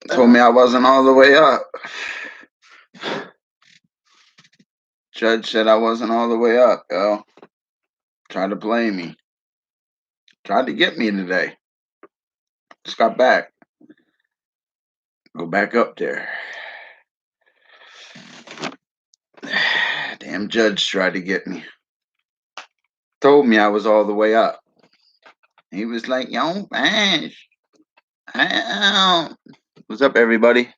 Told me I wasn't all the way up. Judge said I wasn't all the way up, yo. Tried to play me. Tried to get me today. Just got back. Go back up there. Damn judge tried to get me. Told me I was all the way up. He was like, yo, Ash. What's up, everybody?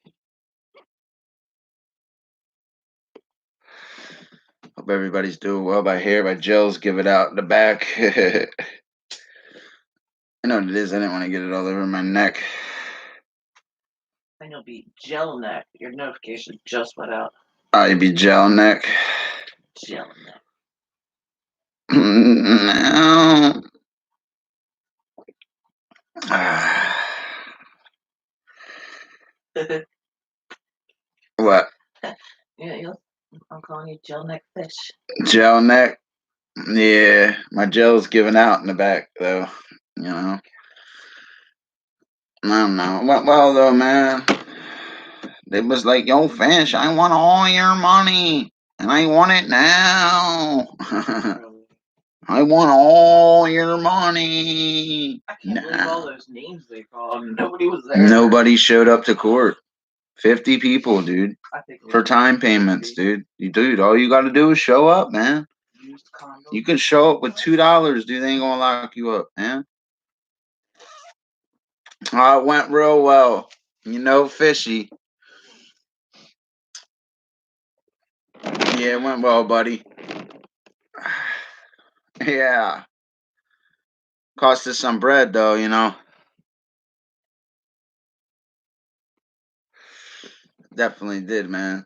Hope everybody's doing well. My hair, my gels, give it out in the back. I know what it is. I didn't want to get it all over my neck. Then you'll be gel neck. Your notification just went out. I'd be gel neck. Gel neck. No. What? Yeah, I'm calling you gel neck fish. Gel neck? Yeah, my gel's giving out in the back, though. You know? I don't know. Well, though, man. They was like, yo, Fish, I want all your money. And I want it now. I want all your money. I can't believe all those names they called. Nobody was there. Nobody showed up to court. 50 people, dude. For time payments, dude. Dude, all you got to do is show up, man. You can show up with $2, dude. They ain't going to lock you up, man. Oh, it went real well. You know, fishy. Yeah, it went well, buddy. Yeah. Cost us some bread, though, you know. Definitely did, man.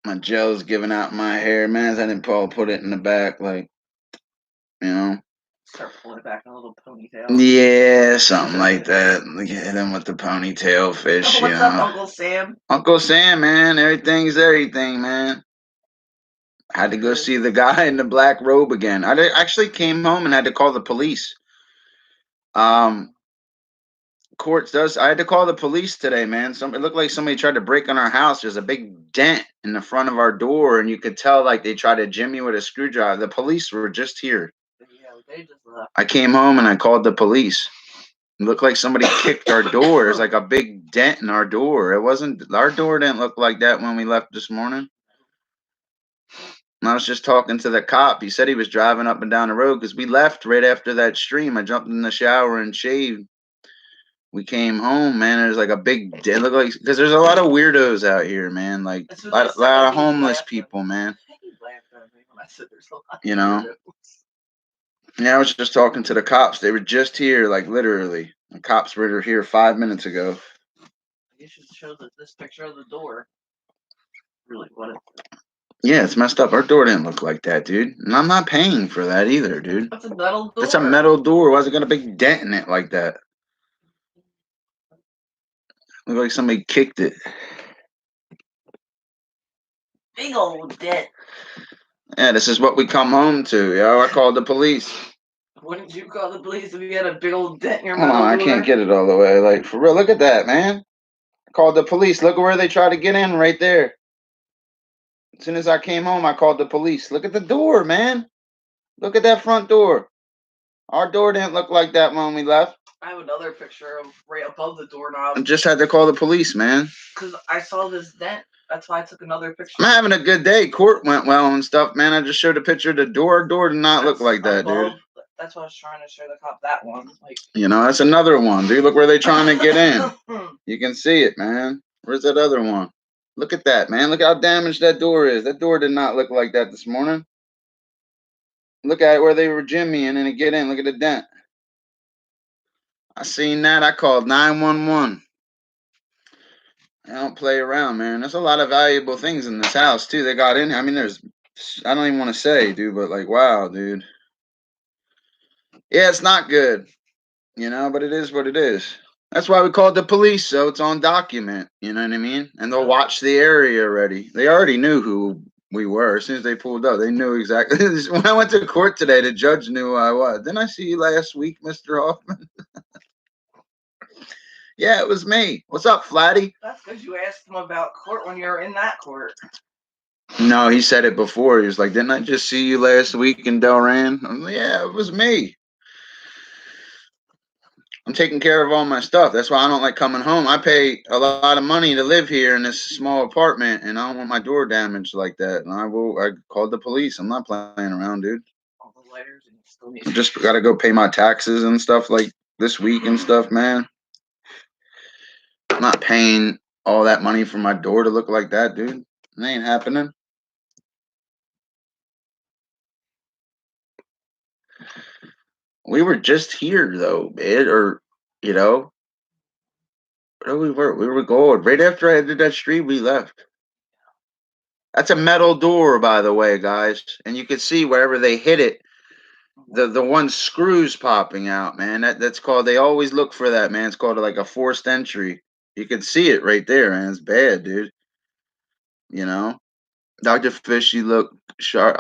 My gel's giving out my hair, man. I didn't put it in the back, like, you know. Start pulling it back in a little ponytail. Yeah, something like that. Hit him with the ponytail fish, What's up, Uncle Sam? Uncle Sam, man. Everything's everything, man. I had to go see the guy in the black robe again. I actually came home and had to call the police. Courts does. I had to call the police today, man. It looked like somebody tried to break in our house. There's a big dent in the front of our door, and you could tell like they tried to jimmy with a screwdriver. The police were just here. Yeah, they just left. I came home and I called the police. It looked like somebody kicked our door. There's like a big dent in our door. It wasn't. Our door didn't look like that when we left this morning. And I was just talking to the cop. He said he was driving up and down the road because we left right after that stream. I jumped in the shower and shaved. We came home, man. There's like a big, it looked like, because there's a lot of weirdos out here, man. Like a lot of homeless people, man. You know? Yeah, I was just talking to the cops. They were just here, like literally. The cops were here 5 minutes ago. You should show this picture of the door. Really, what? Yeah, it's messed up. Our door didn't look like that, dude. And I'm not paying for that either, dude. That's a metal door. It's a metal door. Why is it got a big dent in it like that? Looked like somebody kicked it. Big old dent. Yeah, this is what we come home to, yo. I called the police. Wouldn't you call the police if you had a big old dent in your Hold on, I can't get it all the way. Like, for real, look at that, man. I called the police. Look at where they tried to get in right there. As soon as I came home, I called the police. Look at the door, man. Look at that front door. Our door didn't look like that when we left. I have another picture of right above the doorknob. I just had to call the police, man. Because I saw this dent. That's why I took another picture. I'm having a good day. Court went well and stuff, man. I just showed a picture of the door. Door did not look like that, dude. That's why I was trying to show the cop that one. Like, you know, that's another one, dude. Look where they're trying to get in. You can see it, man. Where's that other one? Look at that, man. Look how damaged that door is. That door did not look like that this morning. Look at it where they were jimmying and to get in. Look at the dent. I seen that. I called 911. I don't play around, man. There's a lot of valuable things in this house, too. They got in. I mean, I don't even want to say, dude, but like, wow, dude. Yeah, it's not good, you know, but it is what it is. That's why we called the police, so it's on document, you know what I mean? And they'll watch the area already. They already knew who We were. As soon as they pulled up, they knew exactly. When I went to court today, the judge knew who I was. Didn't I see you last week, Mr. Hoffman? Yeah, it was me. What's up, Flatty? That's because you asked him about court when you were in that court. No, he said it before. He was like, didn't I just see you last week in Delran? I'm like, yeah, it was me. I'm taking care of all my stuff. That's why I don't like coming home. I pay a lot of money to live here in this small apartment, and I don't want my door damaged like that. And I called the police. I'm not playing around, dude. All the letters and you still need I just got to go pay my taxes and stuff like this week and stuff, man. I'm not paying all that money for my door to look like that, dude. It ain't happening. We were just here though, man, or you know, where we were. We were going right after I did that stream. We left. That's a metal door, by the way, guys, and you can see wherever they hit it, the one screws popping out, man. That's called. They always look for that, man. It's called like a forced entry. You can see it right there, man. It's bad, dude. You know, Dr. Fish, you look sharp.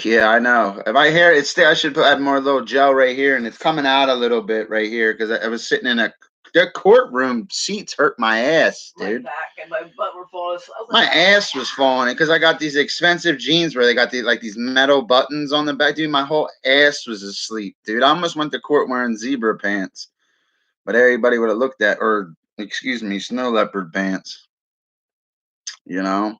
Yeah, I know. If I hear it's still, I should add more little gel right here, and it's coming out a little bit right here because I was sitting in the courtroom seats hurt my ass, dude. my back and my butt were falling. My ass was falling because I got these expensive jeans where they got these metal buttons on the back, dude. My whole ass was asleep, dude. I almost went to court wearing zebra pants, but everybody would have looked at, or excuse me, snow leopard pants. You know.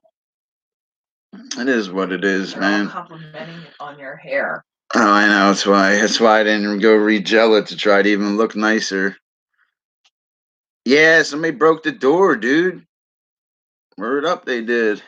It is what it is, They're man. all complimenting on your hair. Oh, I know. That's why I didn't go re-gel it to try to even look nicer. Yeah, somebody broke the door, dude. Word up, they did.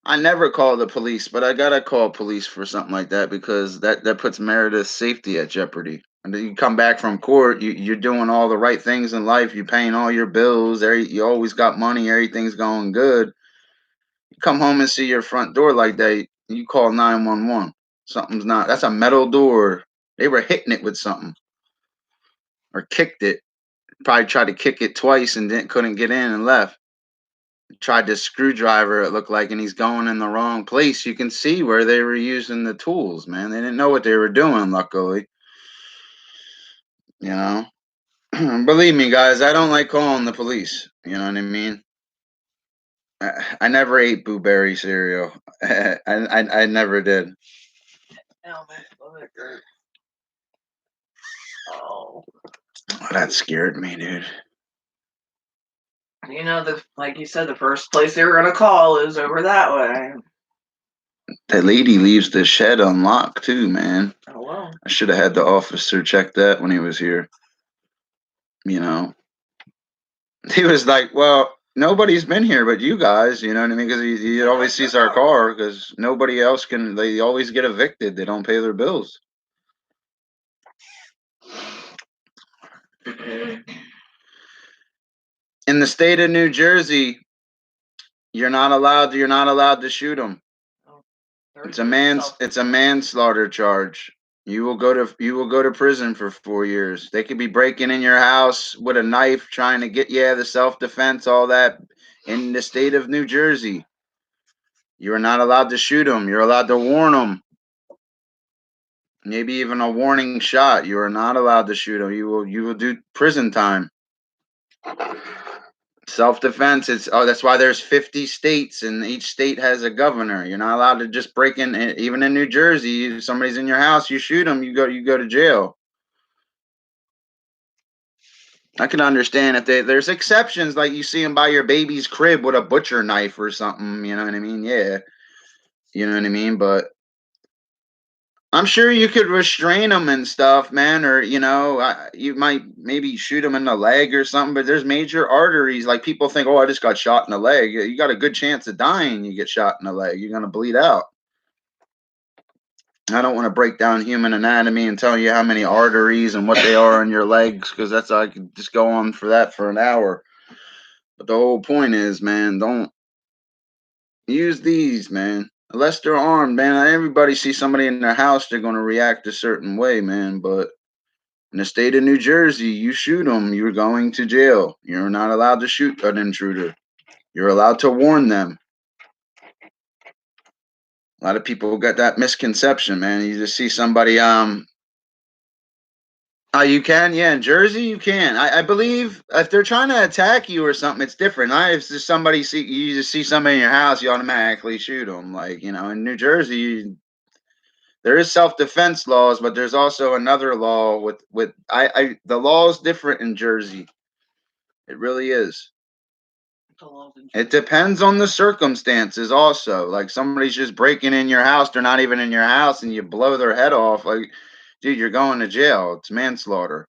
I never call the police, but I gotta call police for something like that because that puts Meredith's safety at jeopardy. And then you come back from court, you're doing all the right things in life. You're paying all your bills. You always got money. Everything's going good. You come home and see your front door like that, you call 911. Something's not. That's a metal door. They were hitting it with something or kicked it. Probably tried to kick it twice and couldn't get in and left. Tried to screwdriver, it looked like, and he's going in the wrong place. You can see where they were using the tools, man. They didn't know what they were doing, luckily. You know? Believe me, guys, I don't like calling the police. You know what I mean? I never ate blueberry cereal. I never did. Oh. That scared me, dude. You know, like you said, the first place they were gonna call is over that way. That lady leaves the shed unlocked too, man. Oh well. I should have had the officer check that when he was here. You know, he was like, "Well, nobody's been here but you guys." You know what I mean? Because he always sees our car because nobody else can. They always get evicted. They don't pay their bills. In the state of New Jersey, you're not allowed to shoot them. It's a manslaughter charge. You will go to prison for 4 years. They could be breaking in your house with a knife, trying to get the self-defense, all that. In the state of New Jersey, you are not allowed to shoot them. You're allowed to warn them. Maybe even a warning shot. You are not allowed to shoot them. You will do prison time. Self-defense. That's why there's 50 states and each state has a governor. You're not allowed to just break in. Even in New Jersey, if somebody's in your house, you shoot them, you go to jail. I can understand if there's exceptions, like you see them by your baby's crib with a butcher knife or something. You know what I mean? Yeah, you know what I mean. But I'm sure you could restrain them and stuff, man. Or you might maybe shoot them in the leg or something. But there's major arteries. Like people think, oh, I just got shot in the leg. You got a good chance of dying. You get shot in the leg, you're gonna bleed out. I don't want to break down human anatomy and tell you how many arteries and what they are in your legs, because I could just go on for that for an hour. But the whole point is, man, don't use these, man. Unless they're armed, man. Everybody sees somebody in their house, they're going to react a certain way, man. But in the state of New Jersey, you shoot them, you're going to jail. You're not allowed to shoot an intruder. You're allowed to warn them. A lot of people got that misconception, man. You just see somebody, oh, you can? Yeah, in Jersey, you can. I believe if they're trying to attack you or something, it's different. If just somebody you just see somebody in your house, you automatically shoot them. Like, in New Jersey, there is self-defense laws, but there's also another law the law is different in Jersey. It really is. It depends on the circumstances also. Like somebody's just breaking in your house, they're not even in your house, and you blow their head off. Like, dude, you're going to jail. It's manslaughter.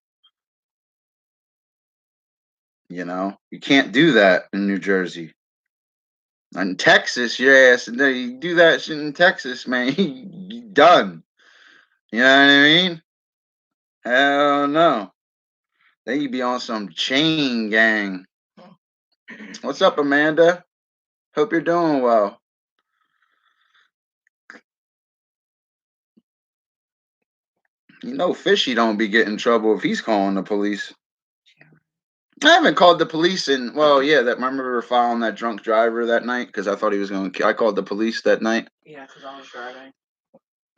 You can't do that in New Jersey. In Texas, your ass, you do that shit in Texas, man, you done. You know what I mean? Hell no. Then you be on some chain gang. What's up, Amanda? Hope you're doing well. Fishy don't be getting in trouble if he's calling the police. I haven't called the police in, that remember we were following that drunk driver that night because I thought he was going to, I called the police that night. Yeah, because I was driving.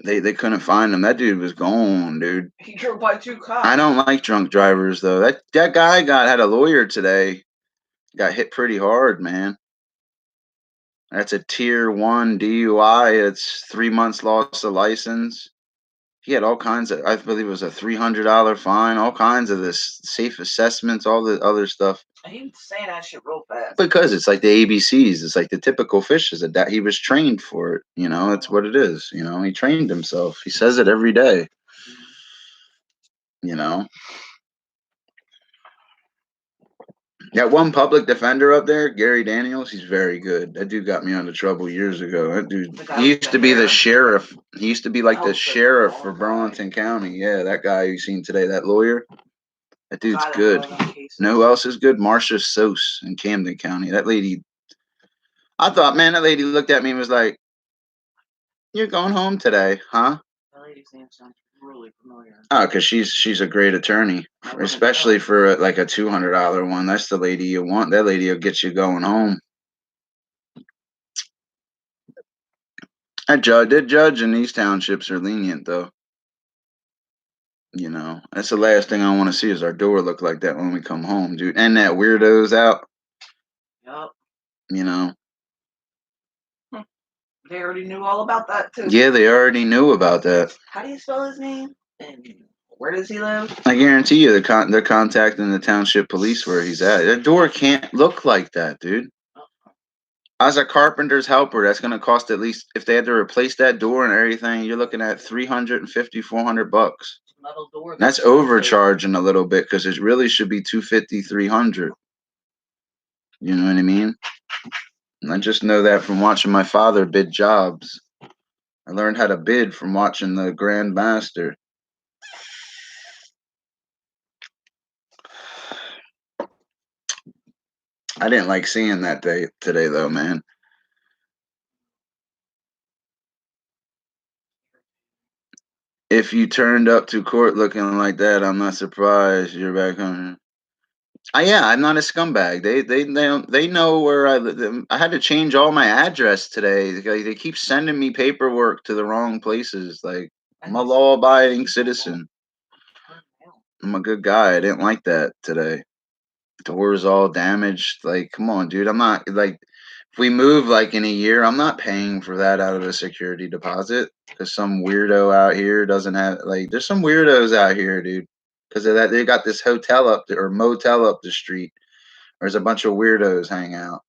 They couldn't find him. That dude was gone, dude. He drove by 2 cops. I don't like drunk drivers, though. That guy had a lawyer today. Got hit pretty hard, man. That's a tier 1 DUI. It's 3 months loss of license. He had all kinds of, I believe it was a $300 fine, all kinds of this safe assessments, all the other stuff. He was saying that shit real fast. Because it's like the ABCs. It's like the typical fish is that he was trained for it. It's what it is. He trained himself. He says it every day. That one public defender up there, Gary Daniels, he's very good. That dude got me into trouble years ago. That dude, he used to be the sheriff. He used to be like the sheriff for Burlington County. Yeah, that guy you seen today, that lawyer. That dude's good. Know who else is good? Marcia Sose in Camden County. That lady, I thought, man, that lady looked at me and was like, "You're going home today, huh?" That lady's name sounds really familiar. Oh, because she's a great attorney, especially for like a $200 one. That's the lady you want. That lady will get you going home. The judge in these townships are lenient, though. That's the last thing I want to see is our door look like that when we come home, dude. And that weirdo's out. Yep. They already knew all about that, too. Yeah, they already knew about that. How do you spell his name? And where does he live? I guarantee you they're contacting the township police where he's at. That door can't look like that, dude. As a carpenter's helper, that's going to cost at least, if they had to replace that door and everything, you're looking at $350, $400. Metal door. That's overcharging a little bit because it really should be $250, $300. You know what I mean? And I just know that from watching my father bid jobs. I learned how to bid from watching the Grand Master. I didn't like seeing that today, though, man. If you turned up to court looking like that, I'm not surprised you're back home. Yeah, I'm not a scumbag. They know where I live. I had to change all my address today. They keep sending me paperwork to the wrong places. Like, I'm a law-abiding citizen. I'm a good guy. I didn't like that today. Doors all damaged. Like, come on, dude. I'm not like, if we move like in a year, I'm not paying for that out of a security deposit because some weirdo out here doesn't have, like, there's some weirdos out here, dude. Because of that, they got this hotel or motel up the street. There's a bunch of weirdos hang out.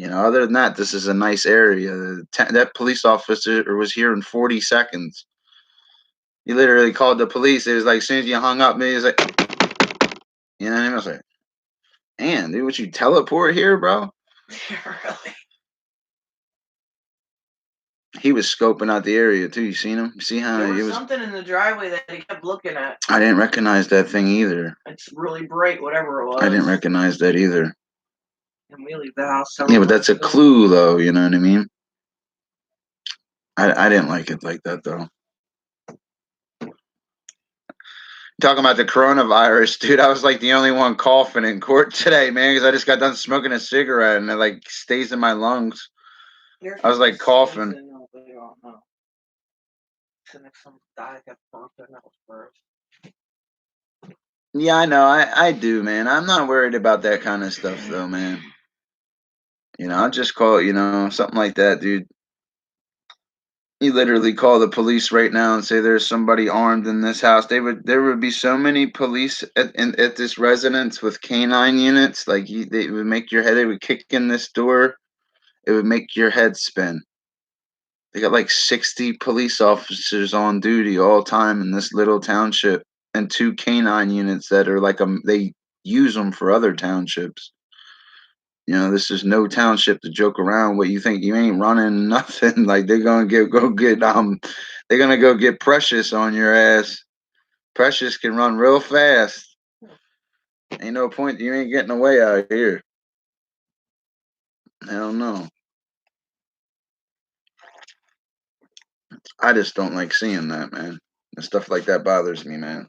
Other than that, this is a nice area. That police officer was here in 40 seconds. He literally called the police. It was like, as soon as you hung up, he was like, you know what I mean? I was like, man, dude, what you teleport here, bro? Really? He was scoping out the area too. You seen him? See how there was something in the driveway that he kept looking at. I didn't recognize that thing either. It's really bright, whatever it was. I didn't recognize that either. And we leave the house. Yeah, but that's a clue, though. You know what I mean? I didn't like it like that, though. Talking about the coronavirus, dude. I was like the only one coughing in court today, man, because I just got done smoking a cigarette and it like stays in my lungs. I was like coughing. Yeah, I know. I do, man. I'm not worried about that kind of stuff, though, man. I'll just call it, something like that, dude. You literally call the police right now and say there's somebody armed in this house. There would be so many police at this residence with canine units. Like they would make your head. They would kick in this door. It would make your head spin. They got like 60 police officers on duty all time in this little township, and 2 canine units that are like they use them for other townships. This is no township to joke around with. You think you ain't running nothing? Like they're gonna they're gonna go get Precious on your ass. Precious can run real fast. Ain't no point. You ain't getting away out here. Hell no. I just don't like seeing that, man. And stuff like that bothers me, man.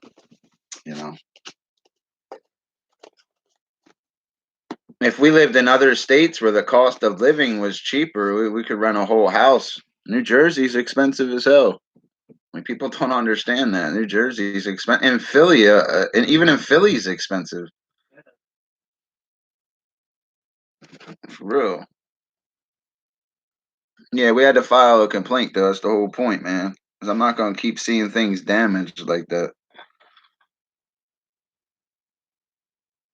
If we lived in other states where the cost of living was cheaper, we could rent a whole house. New Jersey's expensive as hell. Like people don't understand that. New Jersey's expensive, and Philly, and even in Philly's expensive. For real. Yeah, we had to file a complaint though. That's the whole point, man. Because I'm not gonna keep seeing things damaged like that.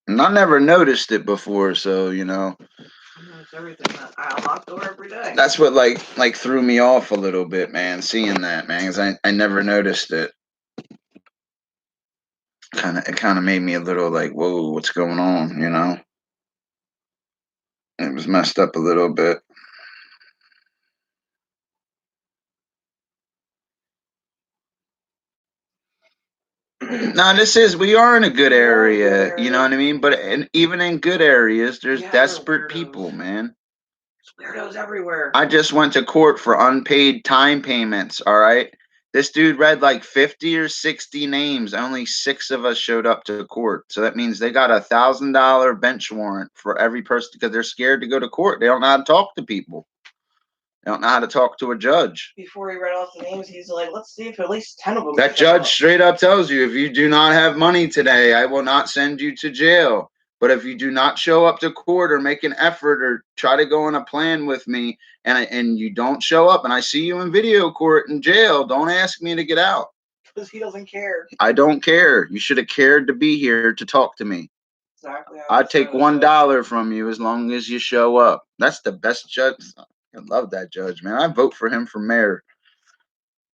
And I never noticed it before, so It's everything. I unlock the door every day. that's what like threw me off a little bit, man. Seeing that, man, because I never noticed it. It kind of made me a little like, whoa, what's going on? It was messed up a little bit. No, we are in a good area, you know what I mean? But even in good areas, there's desperate people, man. There's weirdos everywhere. I just went to court for unpaid time payments, all right? This dude read like 50 or 60 names. Only 6 of us showed up to court. So that means they got $1,000 bench warrant for every person because they're scared to go to court. They don't know how to talk to people. They don't know how to talk to a judge. Before he read off the names, he's like, let's see if at least 10 of them. That judge straight up tells you, if you do not have money today, I will not send you to jail. But if you do not show up to court or make an effort or try to go on a plan with me and you don't show up and I see you in video court in jail, don't ask me to get out. Because he doesn't care. I don't care. You should have cared to be here to talk to me. Exactly. I'd take $1 from you as long as you show up. That's the best judge. I love that judge, man. I vote for him for mayor.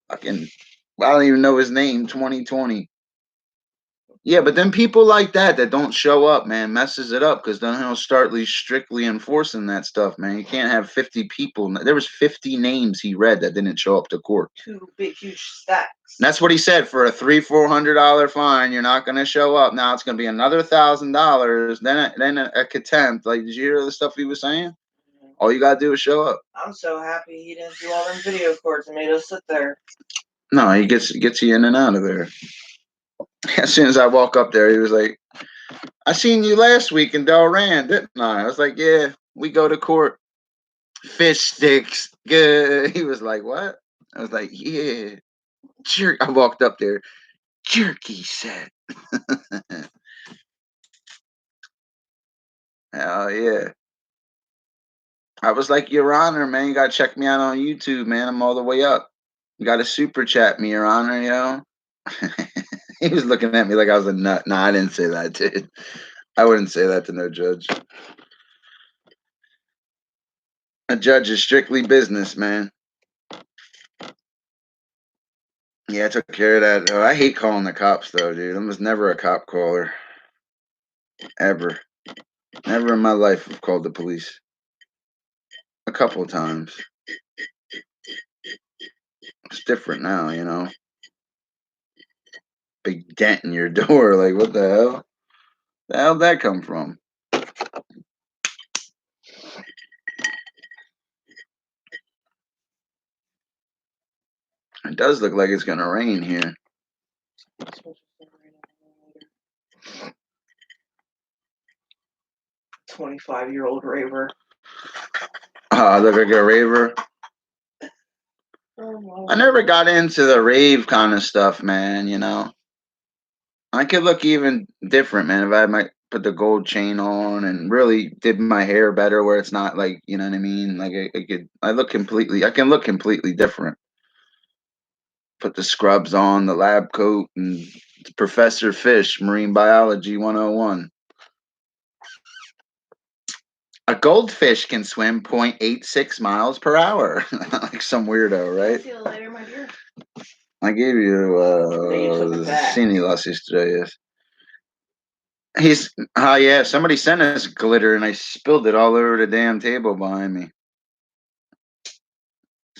I don't even know his name, 2020. Yeah, but then people like that don't show up, man, messes it up because then he'll start strictly enforcing that stuff, man. You can't have 50 people. There was 50 names he read that didn't show up to court. 2 big, huge stacks. That's what he said. For a $300-$400 fine, you're not going to show up. Now it's going to be another $1,000. Then a contempt. Like, did you hear the stuff he was saying? Mm-hmm. All you got to do is show up. I'm so happy he didn't do all them video courts and made us sit there. No, he gets you in and out of there. As soon as I walk up there, he was like, I seen you last week in Delran, didn't I? I was like, yeah, we go to court. Fish sticks. Good. He was like, what? I was like, yeah. Jerk. I walked up there. Jerky set. Hell yeah. I was like, Your Honor, man, you got to check me out on YouTube, man. I'm all the way up. You got to super chat me, Your Honor, He was looking at me like I was a nut. No, I didn't say that, dude. I wouldn't say that to no judge. A judge is strictly business, man. Yeah, I took care of that. Oh, I hate calling the cops, though, dude. I was never a cop caller. Ever. Never in my life have called the police. A couple of times. It's different now, Big dent in your door. Like, what the hell? The hell did that come from? It does look like it's going to rain here. 25-year-old raver. Look like a raver. Oh, I never got into the rave kind of stuff, man, you know. I could look even different, man, if I might put the gold chain on and really did my hair better where it's not like, you know what I mean? Like I can look completely different. Put the scrubs on, the lab coat, and Professor Fish, Marine Biology 101. A goldfish can swim 0.86 miles per hour. Like some weirdo, right? See you later, my dear. I gave you you took it back. Sinilas yesterday, yes. Yeah, somebody sent us glitter and I spilled it all over the damn table behind me.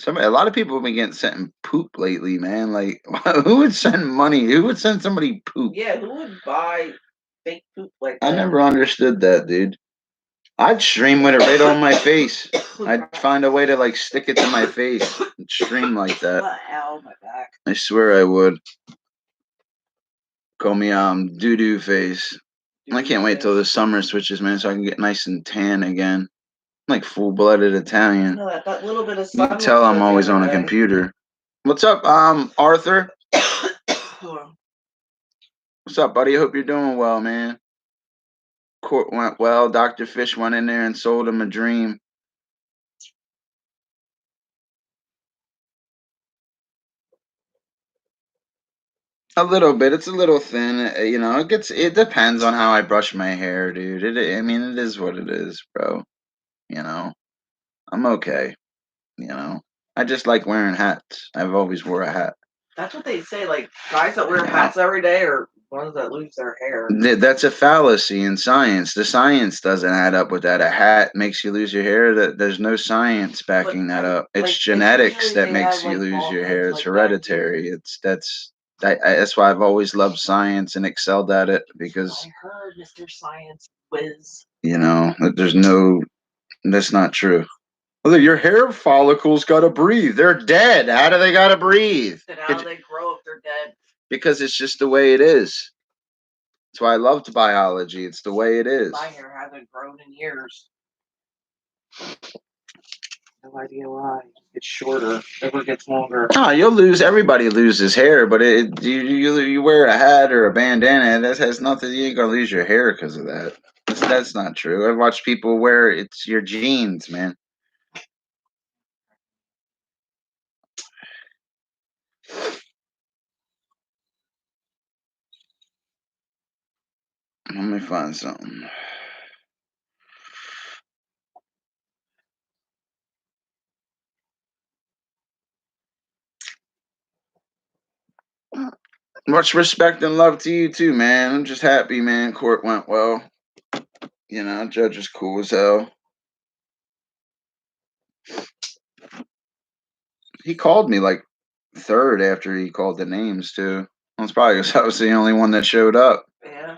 A lot of people have been getting sent poop lately, man. Like, who would send money? Who would send somebody poop? Yeah, who would buy fake poop like that? I never understood that, dude. I'd stream with it right on my face. I'd find a way to like stick it to my face and stream like that. Ow, my back. I swear I would. Call me doo-doo face. I can't wait till the summer switches, man, so I can get nice and tan again. Like full-blooded Italian. No, that little bit of You sun. can tell I'm always on a computer. What's up, Arthur? What's up, buddy? Hope you're doing well, man. Court went well. Dr. Fish went in there and sold him a dream. A little bit. It's a little thin. You know, it depends on how I brush my hair, dude. I mean, it is what it is, bro. You know, I'm okay. You know, I just like wearing hats. I've always wore a hat. That's what they say. Like guys that wear hats every day are ones that lose their hair. That's a fallacy in science. The science doesn't add up with that. A hat makes you lose your hair. There's no science backing that up. It's genetics that makes you lose your hair. It's hereditary. That's why I've always loved science and excelled at it because I heard Mr. Science whiz. You know, that's not true. Well, your hair follicles gotta breathe. They're dead. How do they gotta breathe? Then how do they grow if they're dead? Because it's just the way it is. That's why I loved biology. It's the way it is. My hair hasn't grown in years. No idea why. It's shorter. Never gets longer. Oh, everybody loses hair, but you wear a hat or a bandana, that has nothing. You ain't gonna lose your hair because of that. That's not true. I've watched people wear it's your genes, man. Let me find something. Much respect and love to you too, man. I'm just happy, man. Court went well. You know, judge is cool as hell. He called me like third after he called the names too. That's probably because I was the only one that showed up. Yeah.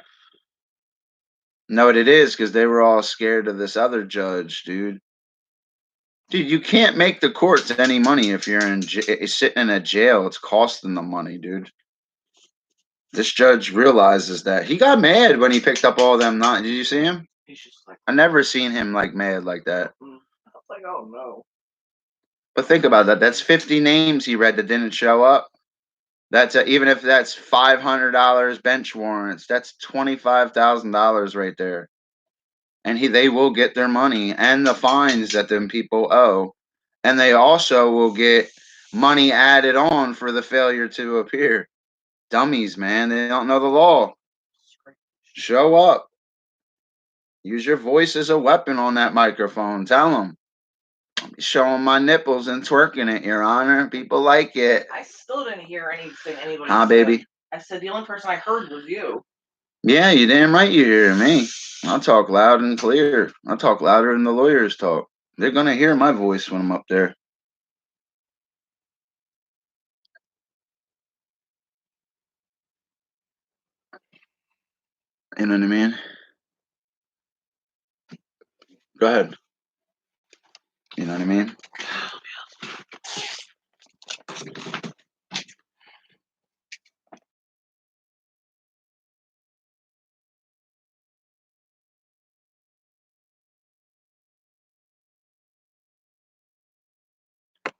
No, it is because they were all scared of this other judge, dude. Dude, you can't make the courts any money if you're sitting in a jail. It's costing them money, dude. This judge realizes that. He got mad when he picked up all them. Did you see him? He's just like. I never seen him like mad like that. I was like, oh no. But think about that. That's 50 names he read that didn't show up. That's even if that's $500 bench warrants. That's $25,000 right there. And they will get their money and the fines that them people owe, and they also will get money added on for the failure to appear. Dummies, man. They don't know the law. Show up. Use your voice as a weapon on that microphone. Tell them. Showing my nipples and twerking it, Your Honor. People like it. I still didn't hear anything anybody said. Baby? I said the only person I heard was you. Yeah, you damn right you hear me. I'll talk loud and clear. I'll talk louder than the lawyers talk. They're going to hear my voice when I'm up there. You know what I mean? Go ahead. You know what I mean?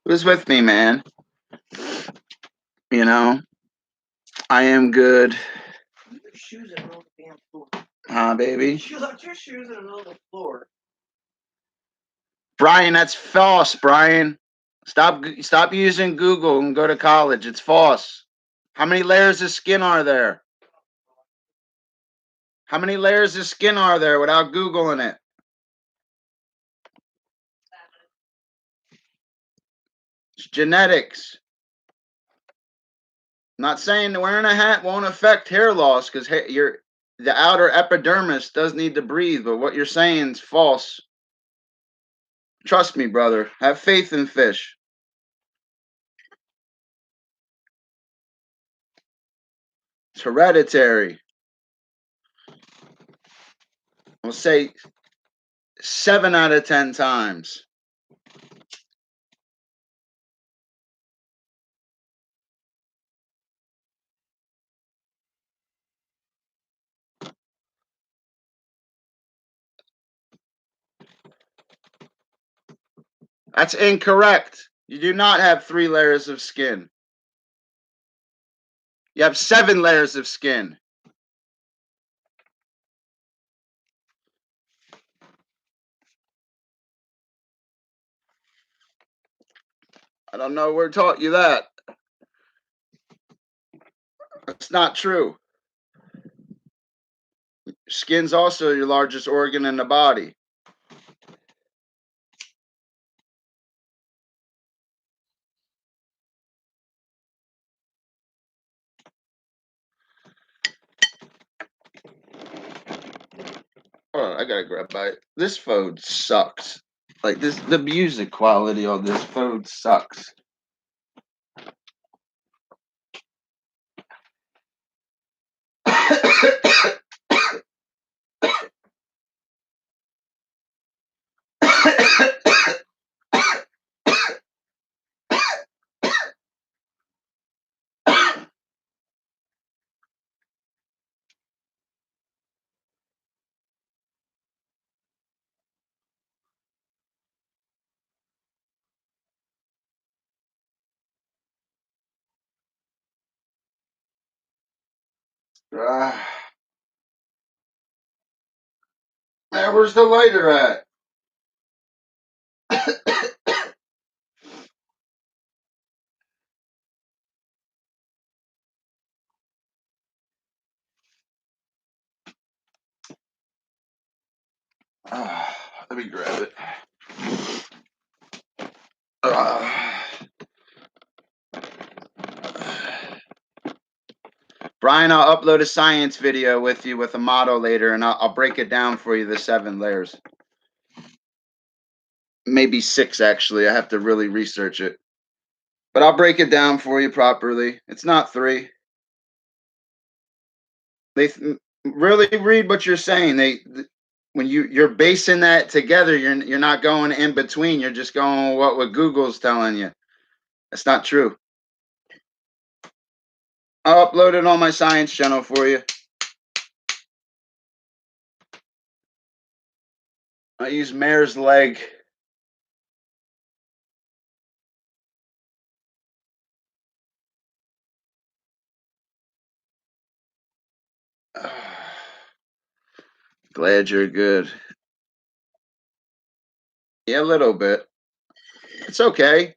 Who's with me, man? You know, I am good. Leave your shoes in the middle of the damn floor. Huh, baby? You left your shoes in the middle of the floor. Brian, that's false, Brian. Stop using Google and go to college. It's false. How many layers of skin are there? How many layers of skin are there without Googling it? It's genetics. I'm not saying that wearing a hat won't affect hair loss because the outer epidermis does need to breathe, but what you're saying is false. Trust me, brother. Have faith in fish. It's hereditary. I'll say 7 out of 10 times. That's incorrect. You do not have 3 layers of skin. You have 7 layers of skin. I don't know where taught you that. That's not true. Skin's also your largest organ in the body. Oh, I gotta grab by it. This phone sucks. Like the music quality on this phone sucks. Man, where's the lighter at? Let me grab it. Brian, I'll upload a science video with you with a model later, and I'll break it down for you, the 7 layers. Maybe 6, actually. I have to really research it. But I'll break it down for you properly. It's not 3. They really read what you're saying. When you're basing that together, you're not going in between. You're just going what Google's telling you. That's not true. I'll upload it on my science channel for you. I use mare's leg. Glad you're good. Yeah, a little bit. It's okay.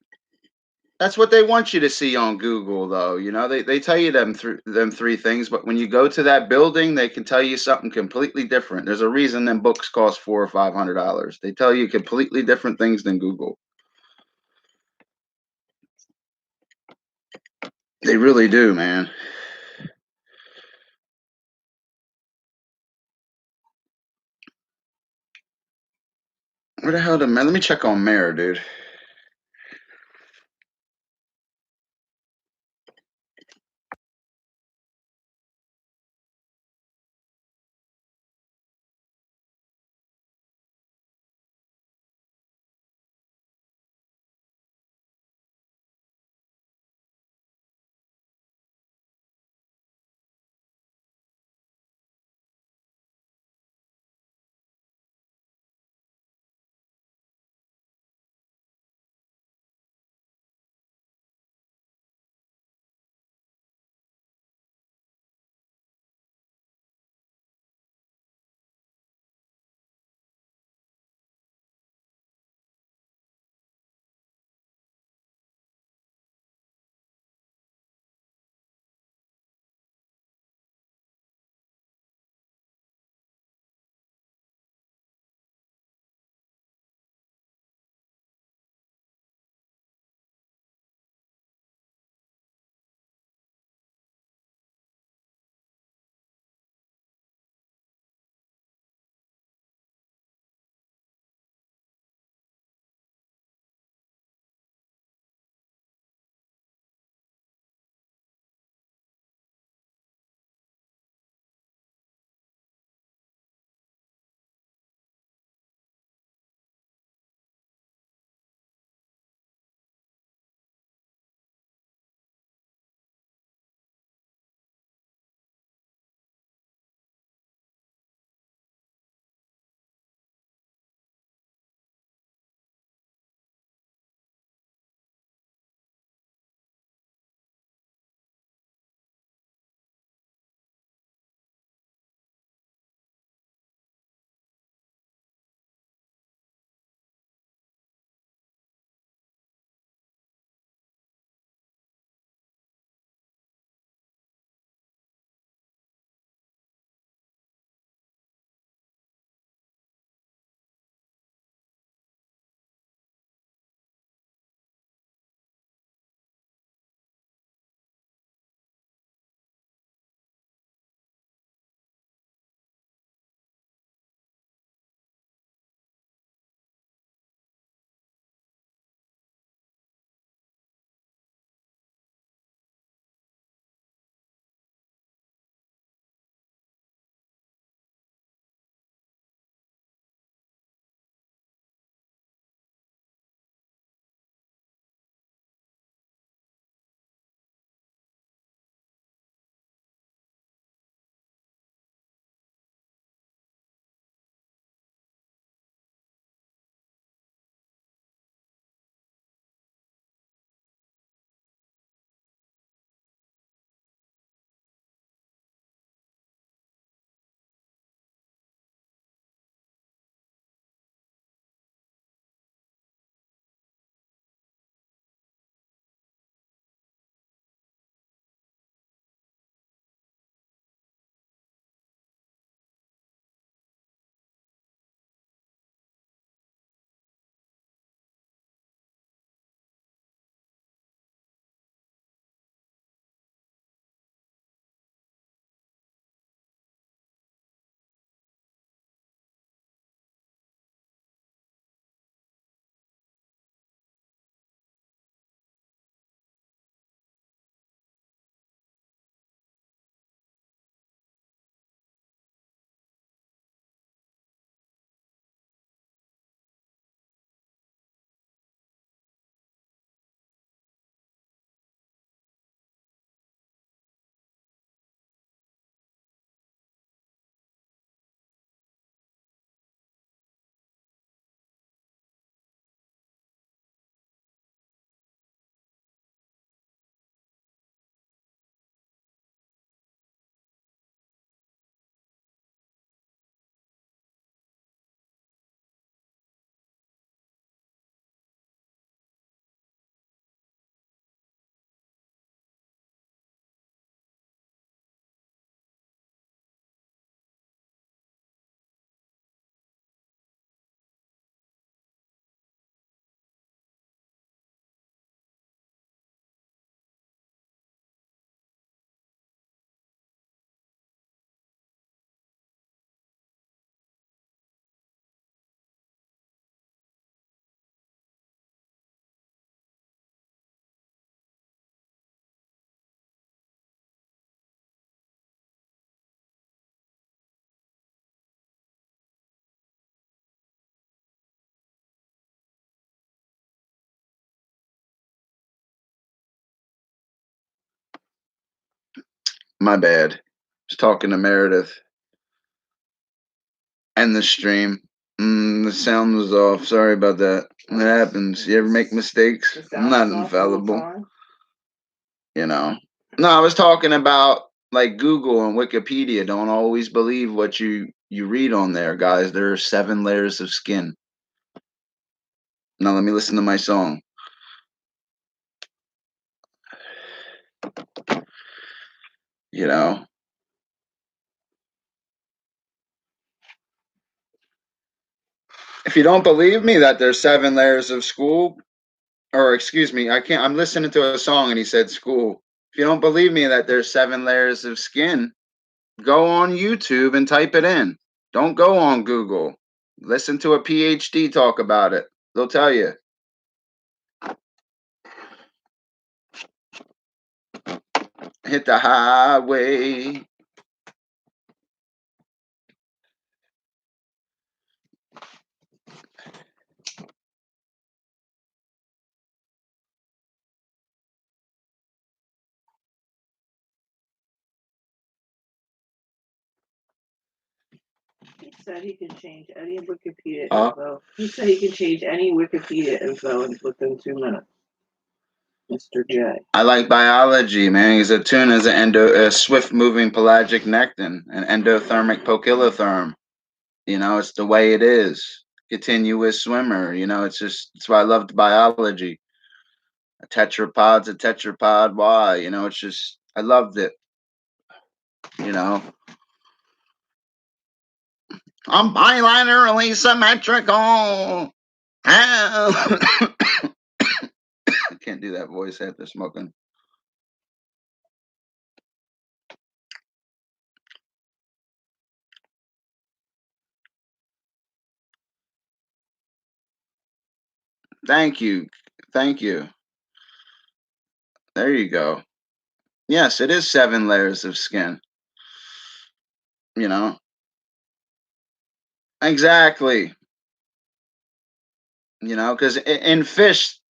That's what they want you to see on Google, though. You know, they tell you them 3 things, but when you go to that building, they can tell you something completely different. There's a reason them books cost $400 or $500. They tell you completely different things than Google. They really do, man. Where the hell did Mare? Let me check on Mare, dude. My bad. Just talking to Meredith. And the stream. The sound was off. Sorry about that. It happens. You ever make mistakes? I'm not infallible. You know. No, I was talking about like Google and Wikipedia. Don't always believe what you read on there, guys. There are 7 layers of skin. Now let me listen to my song. You know. If you don't believe me that there's 7 layers of school, or excuse me, I'm listening to a song and he said school. If you don't believe me that there's 7 layers of skin, go on YouTube and type it in. Don't go on Google. Listen to a PhD talk about it. They'll tell you. Hit the highway. He said he can change any Wikipedia info. He said he can change any Wikipedia info within 2 minutes. Mr. J. I like biology, man. He's a tuna is a swift-moving pelagic nectin, an endothermic poikilotherm. You know, it's the way it is. Continuous swimmer. You know, it's why I loved biology. A tetrapod's a tetrapod. Why? You know, it's just I loved it. You know. I'm bilinearly symmetrical. I can't do that voice after smoking. Thank you. Thank you. There you go. Yes, it is 7 layers of skin. You know? Exactly. You know, because in fish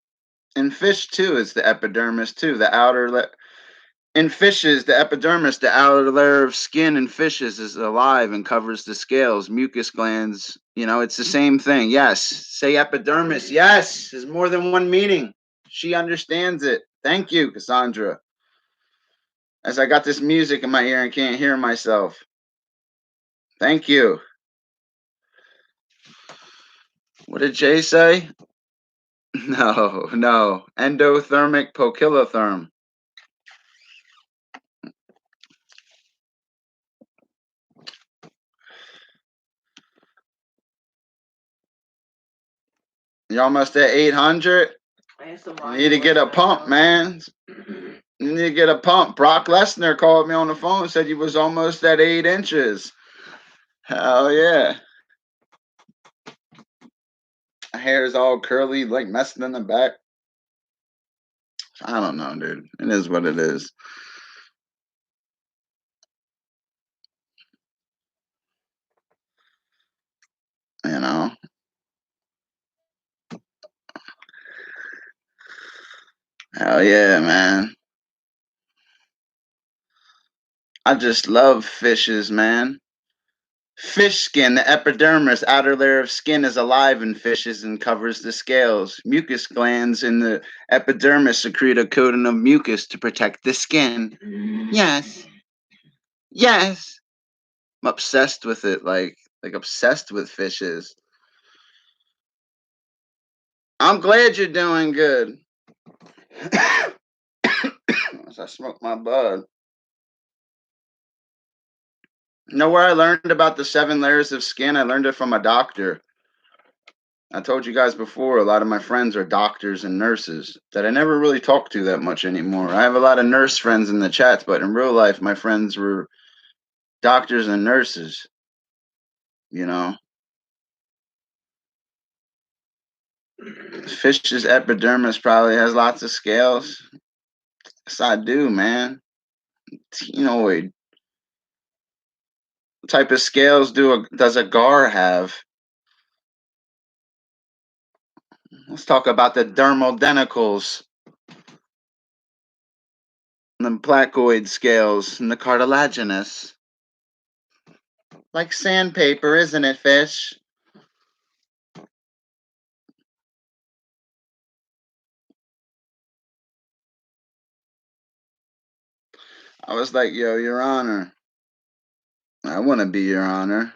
too, it's the epidermis too. The outer in fishes, the epidermis, the outer layer of skin in fishes is alive and covers the scales, mucus glands. You know, it's the same thing. Yes. Say epidermis. Yes. There's more than one meaning. She understands it. Thank you, Cassandra. As I got this music in my ear and can't hear myself. Thank you. What did Jay say? No. Endothermic poikilotherm. You're almost at 800. You need to get a pump, man. You need to get a pump. Brock Lesnar called me on the phone and said he was almost at 8 inches. Hell yeah. My hair is all curly, like messing in the back. I don't know, dude. It is what it is. You know? Hell yeah, man. I just love fishes, man. Fish skin, the epidermis, outer layer of skin, is alive in fishes and covers the scales. Mucus glands in the epidermis secrete a coating of mucus to protect the skin. Yes. Yes. I'm obsessed with it, like obsessed with fishes. I'm glad you're doing good. As I smoke my bud. You know where I learned about the 7 layers of skin? I learned it from a doctor. I told you guys before, a lot of my friends are doctors and nurses that I never really talk to that much anymore. I have a lot of nurse friends in the chats, but in real life, my friends were doctors and nurses. You know? Fish's epidermis probably has lots of scales. Yes, I do, man. Tenoid. What type of scales does a gar have? Let's talk about the dermal denticles. the placoid scales and the cartilaginous. Like sandpaper, isn't it, fish? I was like, yo, Your Honor, I want to be Your Honor.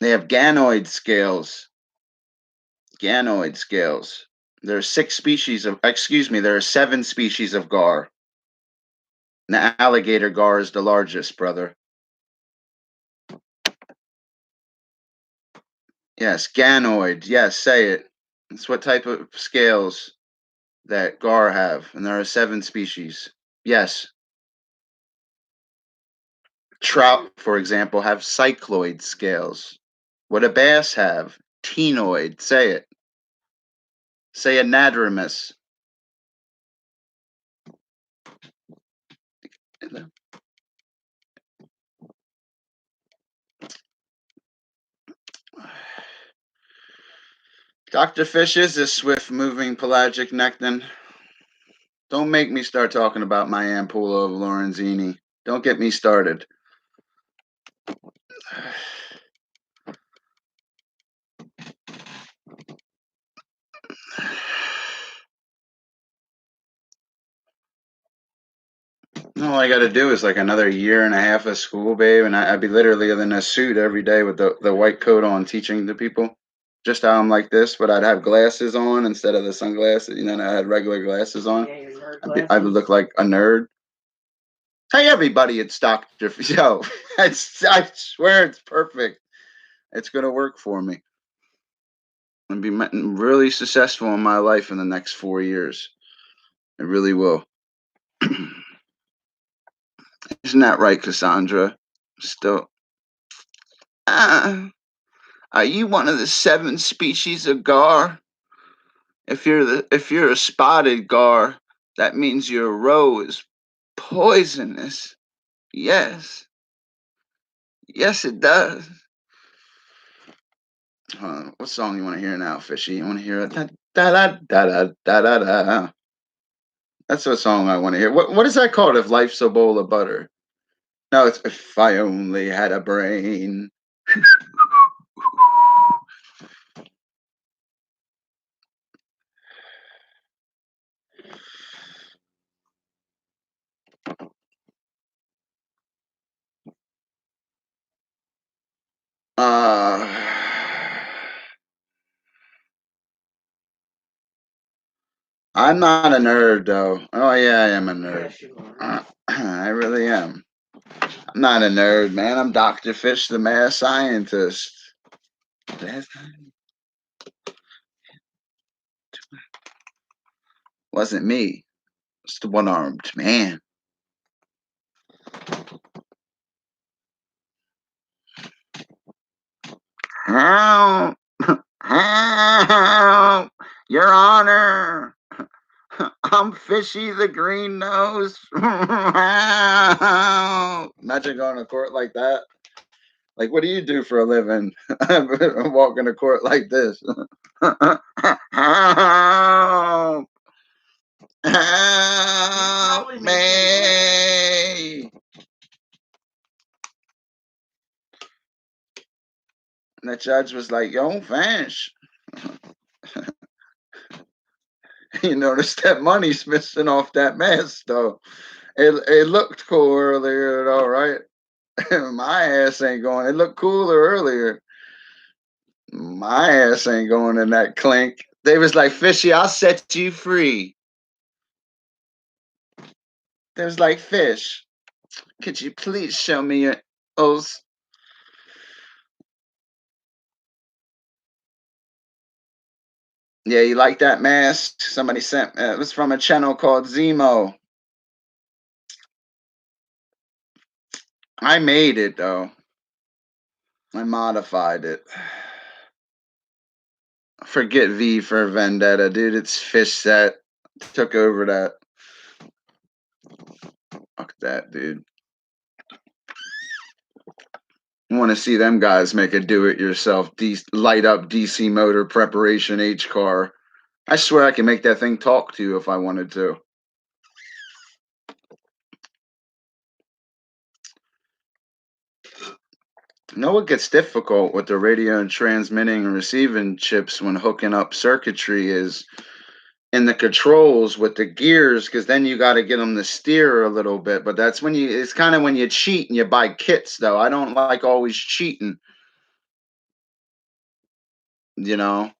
They have ganoid scales. Ganoid scales. There are 6 species of, there are 7 species of gar. The alligator gar is the largest, brother. Yes, ganoid. Yes, say it. It's what type of scales that gar have, and there are 7 species. Yes. Trout, for example, have cycloid scales. What do bass have? Ctenoid. Say it. Say anadromous. Dr. Fish is a swift-moving pelagic nekton. Don't make me start talking about my ampulla of Lorenzini. Don't get me started. All I got to do is like another year and a half of school, babe, and I'd be literally in a suit every day with the white coat on, teaching the people. Just how I'm like this, but I'd have glasses on instead of the sunglasses. You know, and I had regular glasses on. Yeah, your nerd I glasses. would look like a nerd. Hey, everybody, it's Dr. Yo, I swear it's perfect. It's going to work for me. I'm going to be really successful in my life in the next 4 years. It really will. Isn't that right, Cassandra? Still. Are you one of the 7 species of gar? If you're a spotted gar, that means your roe is poisonous. Yes. Yes, it does. What song you want to hear now, Fishy? You want to hear it? Da da da da da da da. That's what song I want to hear. What is that called? If Life's a Bowl of Butter? No, it's If I Only Had a Brain. I'm not a nerd, though. Oh, yeah, I am a nerd. Yes, you are. I really am. I'm not a nerd, man. I'm Dr. Fish, the mad scientist. Wasn't me. It's the one-armed man. Help! Help! Your Honor! I'm Fishy the Green Nose. Imagine going to court like that. Like, what do you do for a living? I'm walking to court like this. Help! Help me! And the judge was like, yo, Finch. You notice that money's missing off that mask, though. It looked cool earlier, though, right? My ass ain't going. It looked cooler earlier. My ass ain't going in that clink. They was like, Fishy, I'll set you free. They was like, Fish, could you please show me your oath? Yeah, you like that mask? Somebody sent it was from a channel called Zemo. I made it, though. I modified it. Forget V for Vendetta, dude. It's Fish that took over that. Fuck that, dude. I want to see them guys make a do-it-yourself light up DC motor preparation H car. I swear I can make that thing talk to you if I wanted to. You know what gets difficult with the radio and transmitting and receiving chips when hooking up circuitry is in the controls with the gears, because then you got to get them to steer a little bit. But that's when it's kind of when you cheat and you buy kits, though. I don't like always cheating. You know,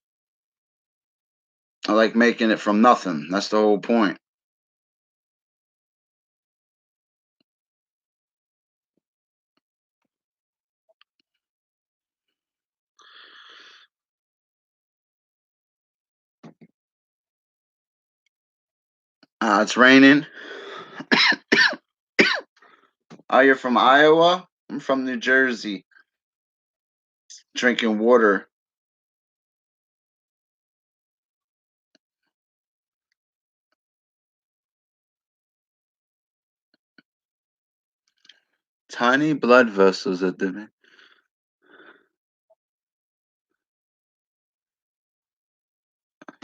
I like making it from nothing. That's the whole point. It's raining. Oh, you're from Iowa? I'm from New Jersey. Drinking water. Tiny blood vessels at the.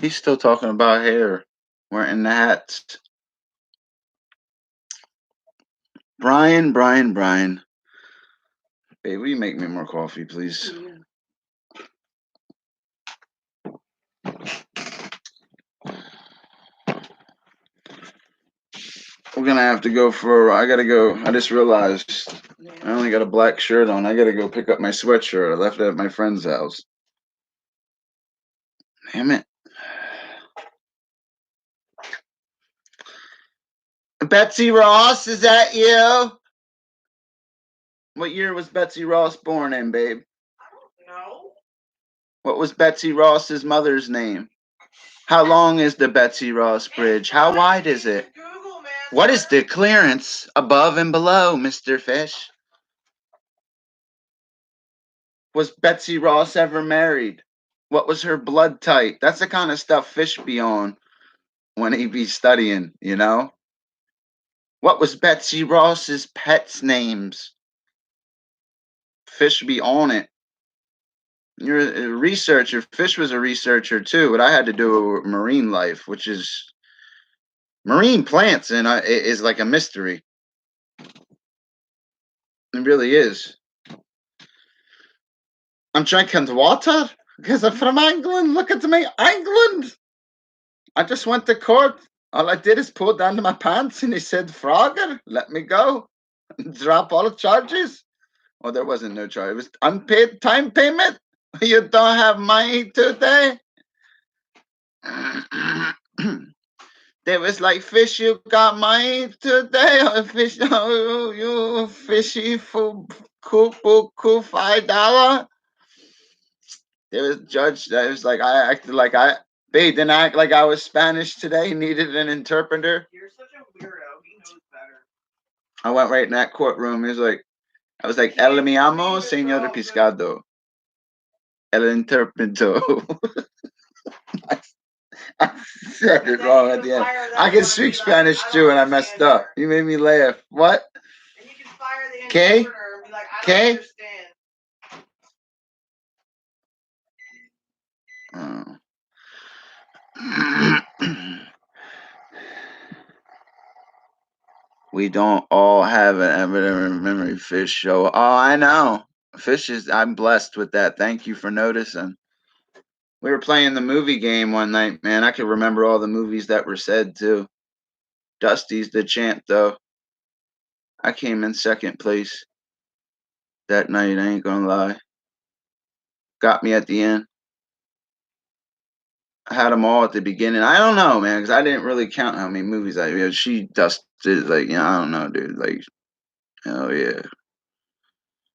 He's still talking about hair. Wearing the hats. Brian. Hey, will you make me more coffee, please? Yeah. We're gonna have to go for. I gotta go. I just realized I only got a black shirt on. I gotta go pick up my sweatshirt. I left it at my friend's house. Damn it. Betsy Ross, is that you? What year was Betsy Ross born in, babe? I don't know. What was Betsy Ross's mother's name? How long is the Betsy Ross Bridge? How wide is it? Google, man. What is the clearance above and below, Mr. Fish? Was Betsy Ross ever married? What was her blood type? That's the kind of stuff Fish be on when he be studying, you know? What was Betsy Ross's pets' names? Fish be on it. You're a researcher. Fish was a researcher too, but I had to do marine life, which is marine plants, and it is like a mystery. It really is. I'm drinking water because I'm from England. Look at me, England. I just went to court. All I did is pull down to my pants, and he said, "Frogger, let me go, drop all the charges." Oh, there wasn't no charge. It was unpaid time payment. You don't have money today. They was like, "Fish, you got money today? Fish, you fishy for cool $5." There was judge that was like, I acted like they didn't act like I was Spanish today. Needed an interpreter. You're such a weirdo. He knows better. I went right in that courtroom. He was like, I was like, "El mi amo, señor Piscado. El interpreto." I said it wrong at the end. I can speak Spanish too, and I messed up. You made me laugh. What? And you can fire the Okay. interpreter and be like, I don't understand. We don't all have an evident memory, Fish show. Oh, I know. Fish is. I'm blessed with that. Thank you for noticing. We were playing the movie game one night, man. I could remember all the movies that were said too. Dusty's the champ, though. I came in second place that night. I ain't gonna lie. Got me at the end. I had them all at the beginning. I don't know, man, because I didn't really count how many movies she dusted, like, I don't know, dude. Like, hell yeah.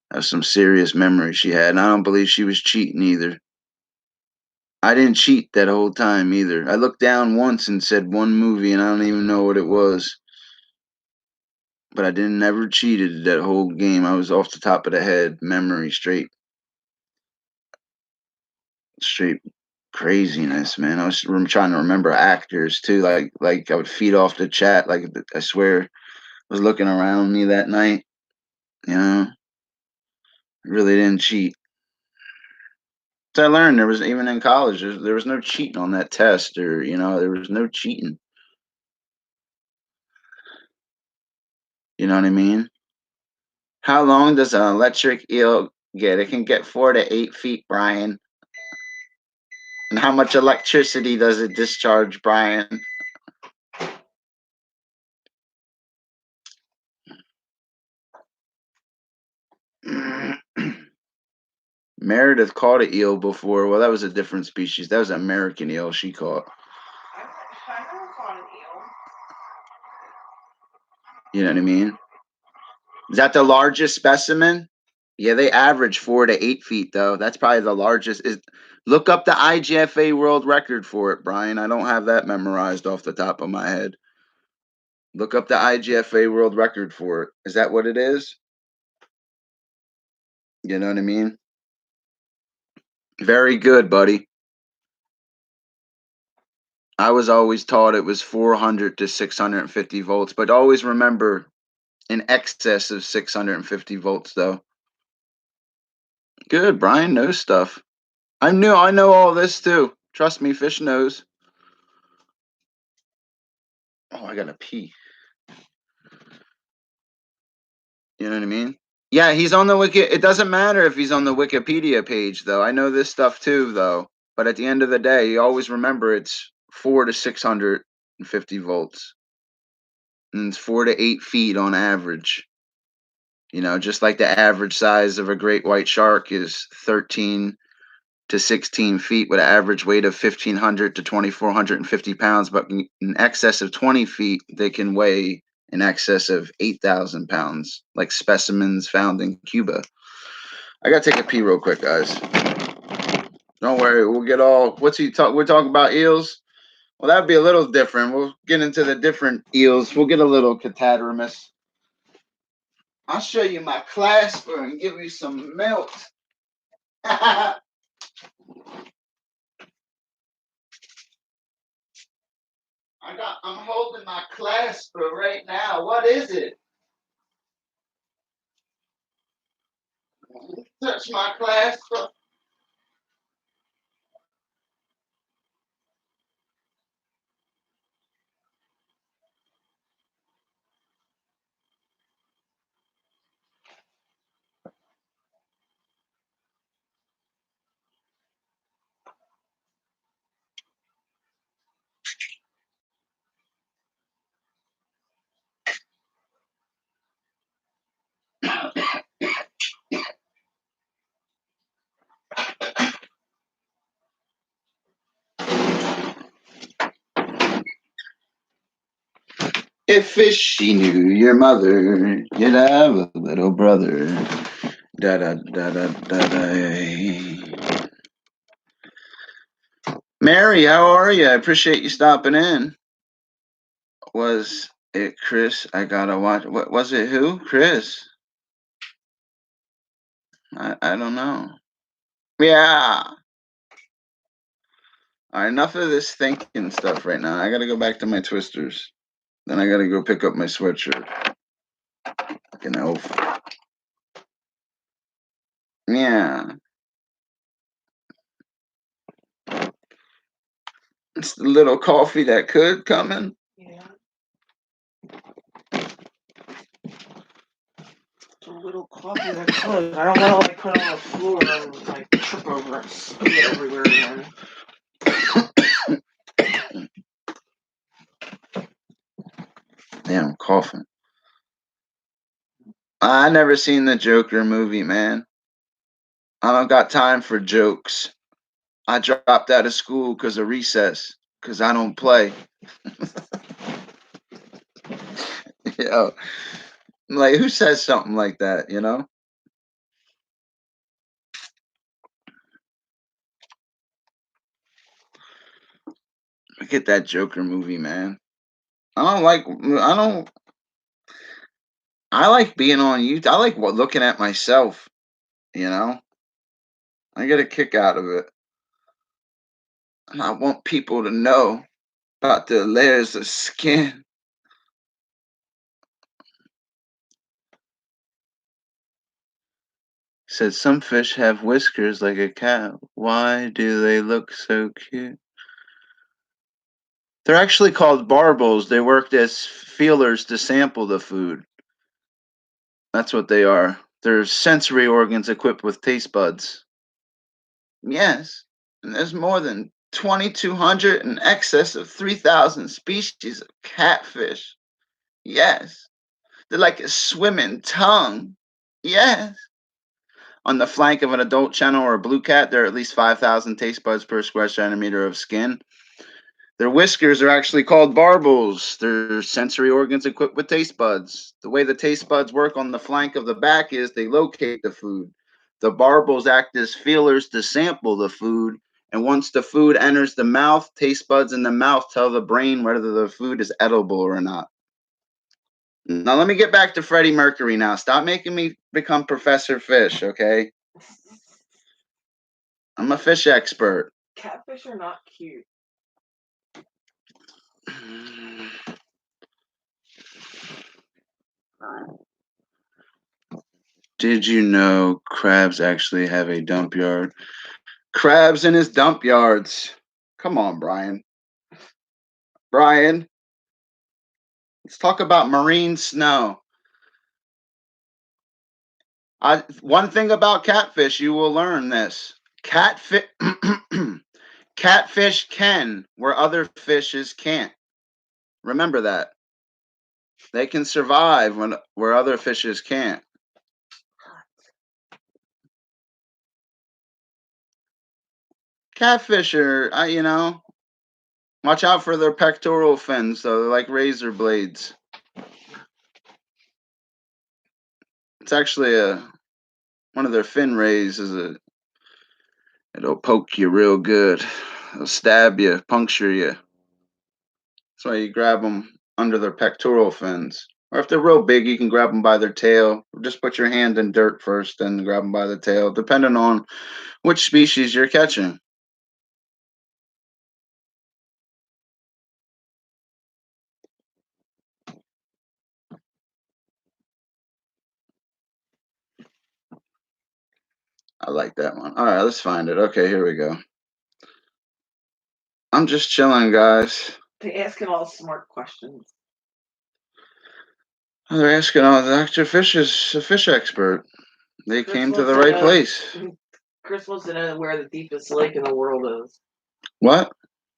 That's some serious memory she had. And I don't believe she was cheating either. I didn't cheat that whole time either. I looked down once and said one movie, and I don't even know what it was. But I didn't never cheated that whole game. I was off the top of the head, memory straight craziness, man. I was trying to remember actors too. Like I would feed off the chat. Like I swear, was looking around me that night. You know, really didn't cheat. So I learned there was, even in college, there was no cheating on that test, or there was no cheating. You know what I mean? How long does an electric eel get? It can get 4 to 8 feet, Brian. And how much electricity does it discharge, Brian? Meredith caught an eel before. Well, that was a different species. That was an American eel she caught. I never caught an eel. You know what I mean? Is that the largest specimen? Yeah, they average 4 to 8 feet, though. That's probably the largest. Look up the IGFA world record for it, Brian. I don't have that memorized off the top of my head. Look up the IGFA world record for it. Is that what it is? You know what I mean? Very good, buddy. I was always taught it was 400 to 650 volts, but always remember in excess of 650 volts, though. Good, Brian knows stuff. I know all this too. Trust me, Fish knows. Oh, I gotta pee. You know what I mean? Yeah, he's on the wiki. It doesn't matter if he's on the Wikipedia page, though. I know this stuff too, though. But at the end of the day, you always remember it's 4 to 650 volts, and it's 4 to 8 feet on average. Just like the average size of a great white shark is 13 to 16 feet with an average weight of 1,500 to 2,450 pounds, but in excess of 20 feet, they can weigh in excess of 8,000 pounds, like specimens found in Cuba. I gotta take a pee real quick, guys. Don't worry, we'll get all. We're talking about eels. Well, that'd be a little different. We'll get into the different eels. We'll get a little catadromous. I'll show you my clasper and give you some milk. I'm holding my clasper right now. What is it? Touch my clasper. If she knew your mother, you'd have a little brother. Da da da da da da. Mary, how are you? I appreciate you stopping in. Was it Chris? I gotta watch. What was it? Who? Chris? I don't know. Yeah. All right, enough of this thinking stuff right now. I gotta go back to my twisters. Then I gotta go pick up my sweatshirt. Like an elf. Yeah. It's the little coffee that could come in. Yeah. It's a little coffee that could. I don't want to put it on the floor and trip over and spill it everywhere again. Damn, I'm coughing. I never seen the Joker movie, man. I don't got time for jokes. I dropped out of school because of recess, because I don't play. Yo, like, who says something like that, Look at that Joker movie, man. I like being on YouTube. I like looking at myself, I get a kick out of it. And I want people to know about the layers of skin. Said some fish have whiskers like a cat. Why do they look so cute? They're actually called barbels. They worked as feelers to sample the food. That's what they are. They're sensory organs equipped with taste buds. Yes, and there's more than 2,200 in excess of 3,000 species of catfish. Yes, they're like a swimming tongue. Yes. On the flank of an adult channel or a blue cat, there are at least 5,000 taste buds per square centimeter of skin. Their whiskers are actually called barbels. They're sensory organs equipped with taste buds. The way the taste buds work on the flank of the back is they locate the food. The barbels act as feelers to sample the food. And once the food enters the mouth, taste buds in the mouth tell the brain whether the food is edible or not. Now, let me get back to Freddie Mercury now. Stop making me become Professor Fish, okay? I'm a fish expert. Catfish are not cute. Did you know crabs actually have a dump yard? Crabs in his dump yards. Come on, Brian. Brian, let's talk about marine snow. One thing about catfish, you will learn this. Catfish can where other fishes can't. Remember that. They can survive where other fishes can't. Catfish are, watch out for their pectoral fins, though. They're like razor blades. It's actually one of their fin rays it'll poke you real good. It'll stab you, puncture you. That's why you grab them under their pectoral fins. Or if they're real big, you can grab them by their tail. Just put your hand in dirt first, then grab them by the tail, depending on which species you're catching. I like that one. All right, let's find it. Okay, here we go. I'm just chilling, guys. They're asking all smart questions. Oh, they're asking Dr. Fish is a fish expert. They came to the right place. Chris wants to know where the deepest lake in the world is. What?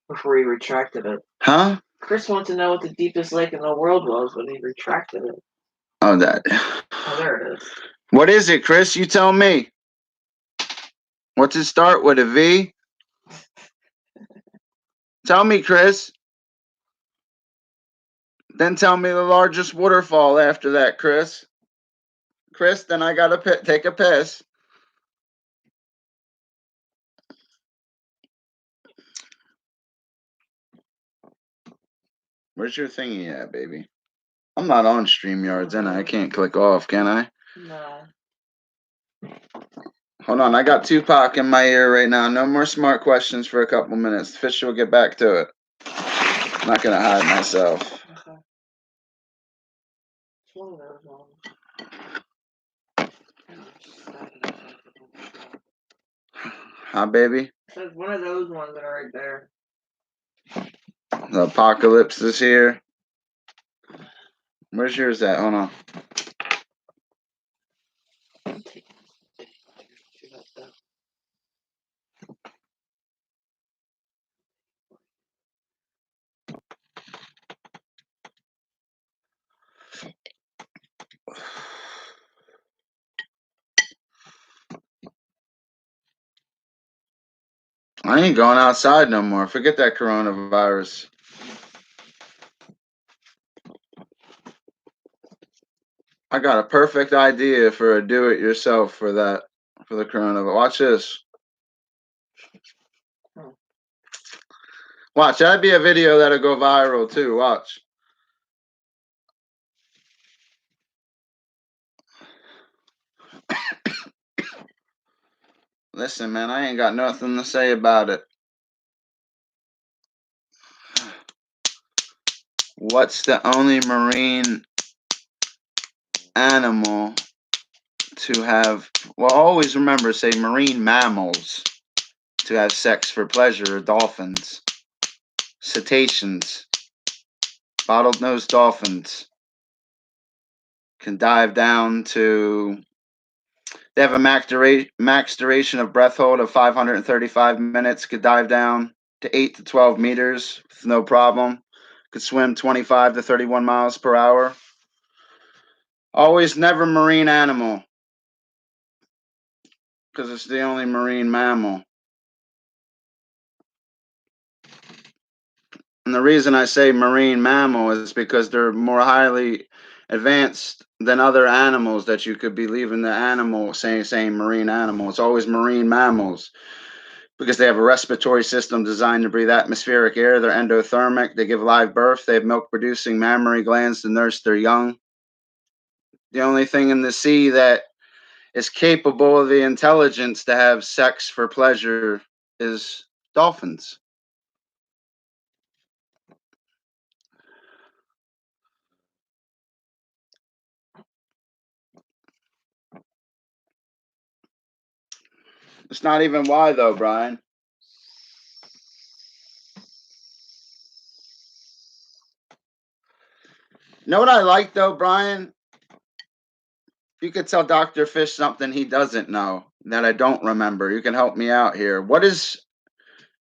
Before he retracted it. Huh? Chris wants to know what the deepest lake in the world was when he retracted it. Oh, that. Oh, there it is. What is it, Chris? You tell me. What's it start with, a V? Tell me, Chris. Then tell me the largest waterfall after that, Chris. Chris, then I gotta take a piss. Where's your thingy at, baby? I'm not on StreamYards, and I can't click off, can I? No. Hold on, I got Tupac in my ear right now. No more smart questions for a couple minutes. Fish will get back to it. I'm not gonna hide myself. Okay. It's one of those ones. Huh, baby? It's one of those ones that are right there. The apocalypse is here. Where's yours at? Hold on. I ain't going outside no more. Forget that coronavirus. I got a perfect idea for a do-it-yourself for the coronavirus. Watch this. Watch, that'd be a video that'll go viral too. Watch. Listen, man, I ain't got nothing to say about it. What's the only marine animal to have, well, always remember, say marine mammals to have sex for pleasure are dolphins, cetaceans, bottlenose dolphins can dive down to, they have a max duration of breath hold of 535 minutes, could dive down to 8 to 12 meters with no problem, could swim 25 to 31 miles per hour. Always never marine animal, because it's the only marine mammal. And the reason I say marine mammal is because they're more highly advanced than other animals that you could be leaving the animal saying marine animal. It's always marine mammals because they have a respiratory system designed to breathe atmospheric air. They're endothermic. They give live birth. They have milk-producing mammary glands to nurse their young. The only thing in the sea that is capable of the intelligence to have sex for pleasure is dolphins. It's not even why, though, Brian. You know what I like, though, Brian? You could tell Dr. Fish something he doesn't know that I don't remember. You can help me out here.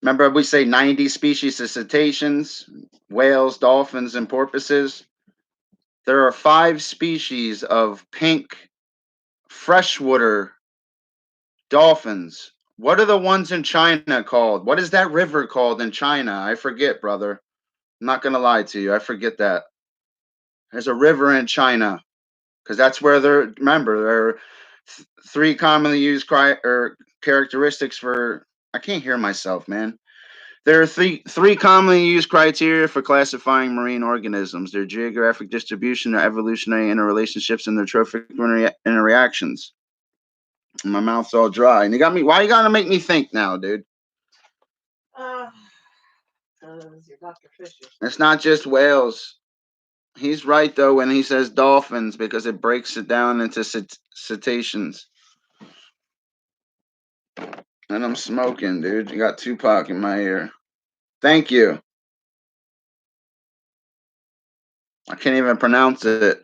Remember we say 90 species of cetaceans, whales, dolphins, and porpoises? There are 5 species of pink freshwater dolphins. What are the ones in China called? What is that river called in China? I forget, brother. I'm not going to lie to you. I forget that. There's a river in China because that's where remember, there are 3 commonly used characteristics for, I can't hear myself, man. There are three commonly used criteria for classifying marine organisms: their geographic distribution, their evolutionary interrelationships, and their trophic interactions. My mouth's all dry. And you got me. Why you gotta make me think now, dude? You're Dr. Fisher. It's not just whales. He's right though when he says dolphins because it breaks it down into cetaceans. And I'm smoking, dude. You got Tupac in my ear. Thank you. I can't even pronounce it.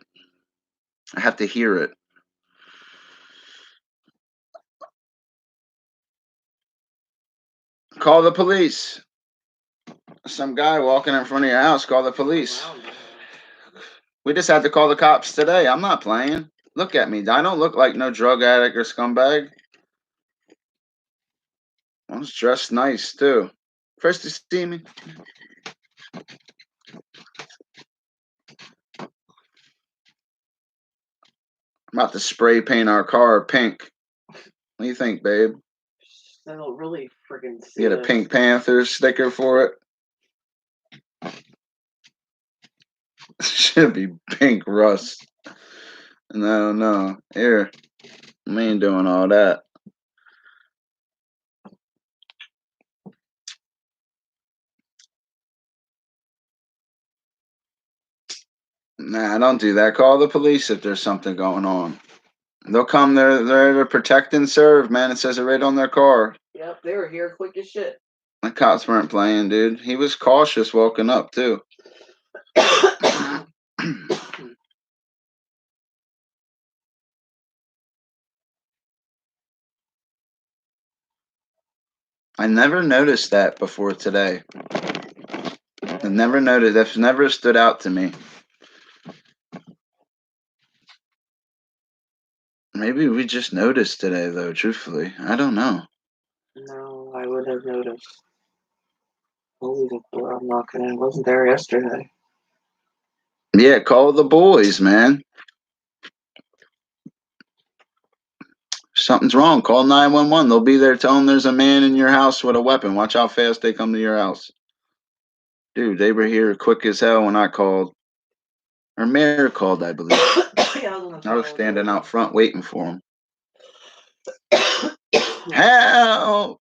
I have to hear it. Call the police. Some guy walking in front of your house. Call the police. We just had to call the cops today. I'm not playing. Look at me. I don't look like no drug addict or scumbag. I was dressed nice too. First to see me. I'm about to spray paint our car pink. What do you think, babe? That'll really friggin' see Get a Pink Panther sticker for it. Should be pink rust. No. Here. We ain't doing all that. Nah, don't do that. Call the police if there's something going on. They'll come. They're to protect and serve, man. It says it right on their car. Yep, they were here quick as shit. The cops weren't playing, dude. He was cautious walking up too. I never noticed that before today. I never noticed. That's never stood out to me. Maybe we just noticed today, though. Truthfully, I don't know. No, I would have noticed. Holy the door I'm knocking in. Wasn't there yesterday. Yeah, call the boys, man. Something's wrong. Call 911. They'll be there. Tell them there's a man in your house with a weapon. Watch how fast they come to your house. Dude, they were here quick as hell when I called. Or Mayor called, I believe. I was standing out front waiting for him. Help!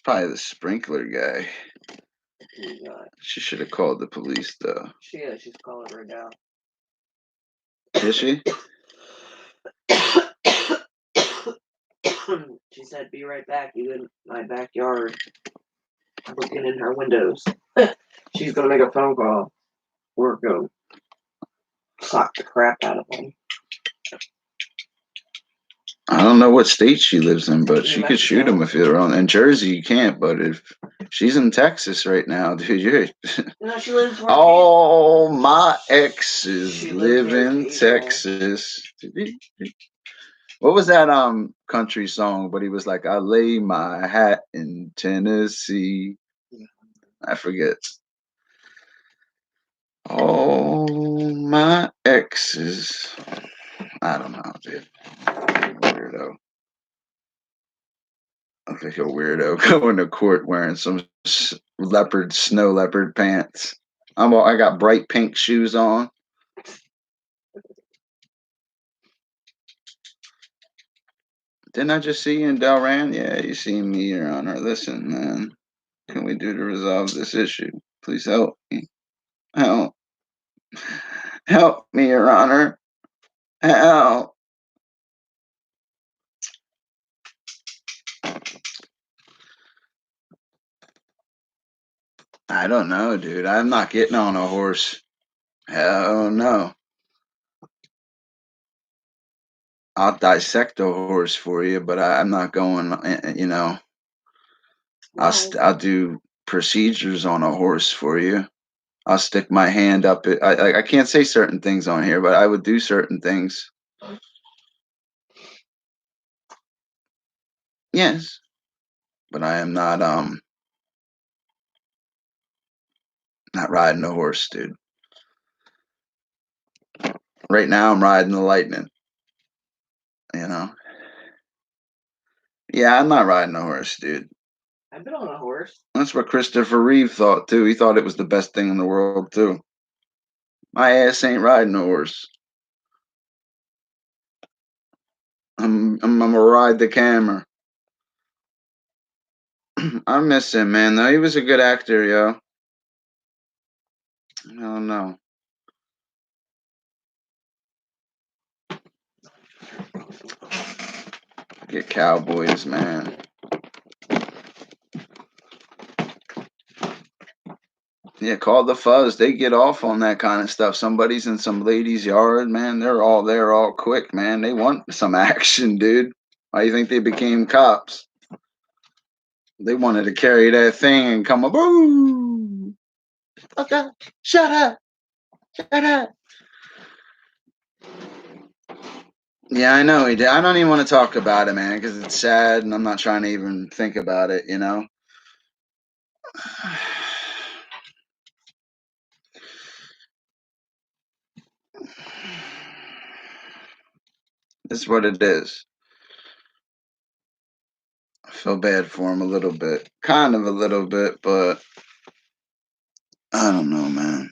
probably the sprinkler guy. God. She should have called the police, though. She's calling right now. Is she? She said, "Be right back. You in my backyard, looking in her windows." She's gonna make a phone call. We're going to sock the crap out of them. I don't know what state she lives in, but she could shoot him if you're on. In Jersey, you can't, but if she's in Texas right now, dude, you're. No, she lives where all my exes live in Texas. What was that country song? But he was like, I lay my hat in Tennessee. I forget. All my exes. I don't know, dude. Weirdo. I think a weirdo going to court wearing some snow leopard pants. I got bright pink shoes on. Didn't I just see you in Delran? Yeah, you see me, Your Honor. Listen, man. Can we do to resolve this issue? Please help me. Help. Help me, Your Honor. Help. I don't know, dude. I'm not getting on a horse. Hell no. I'll dissect a horse for you, but I'm not going, you know. I'll do procedures on a horse for you. I'll stick my hand up it. I can't say certain things on here, but I would do certain things. Yes, but I am not riding a horse, dude. Right now, I'm riding the Lightning. You know. Yeah, I'm not riding a horse, dude. I've been on a horse. That's what Christopher Reeve thought too. He thought it was the best thing in the world too. My ass ain't riding a horse. I'm gonna ride the camera. I miss him, man. Though he was a good actor, yo. I don't know. Get Cowboys, man. Yeah, call the fuzz. They get off on that kind of stuff. Somebody's in some lady's yard, man. They're all there, all quick, man. They want some action, dude. Why do you think they became cops? They wanted to carry that thing and come up. Boo! Okay, shut up. Shut up. Yeah, I know he did. I don't even want to talk about it, man, because it's sad, and I'm not trying to even think about it, you know? This is what it is. I feel bad for him a little bit. Kind of a little bit, but I don't know, man.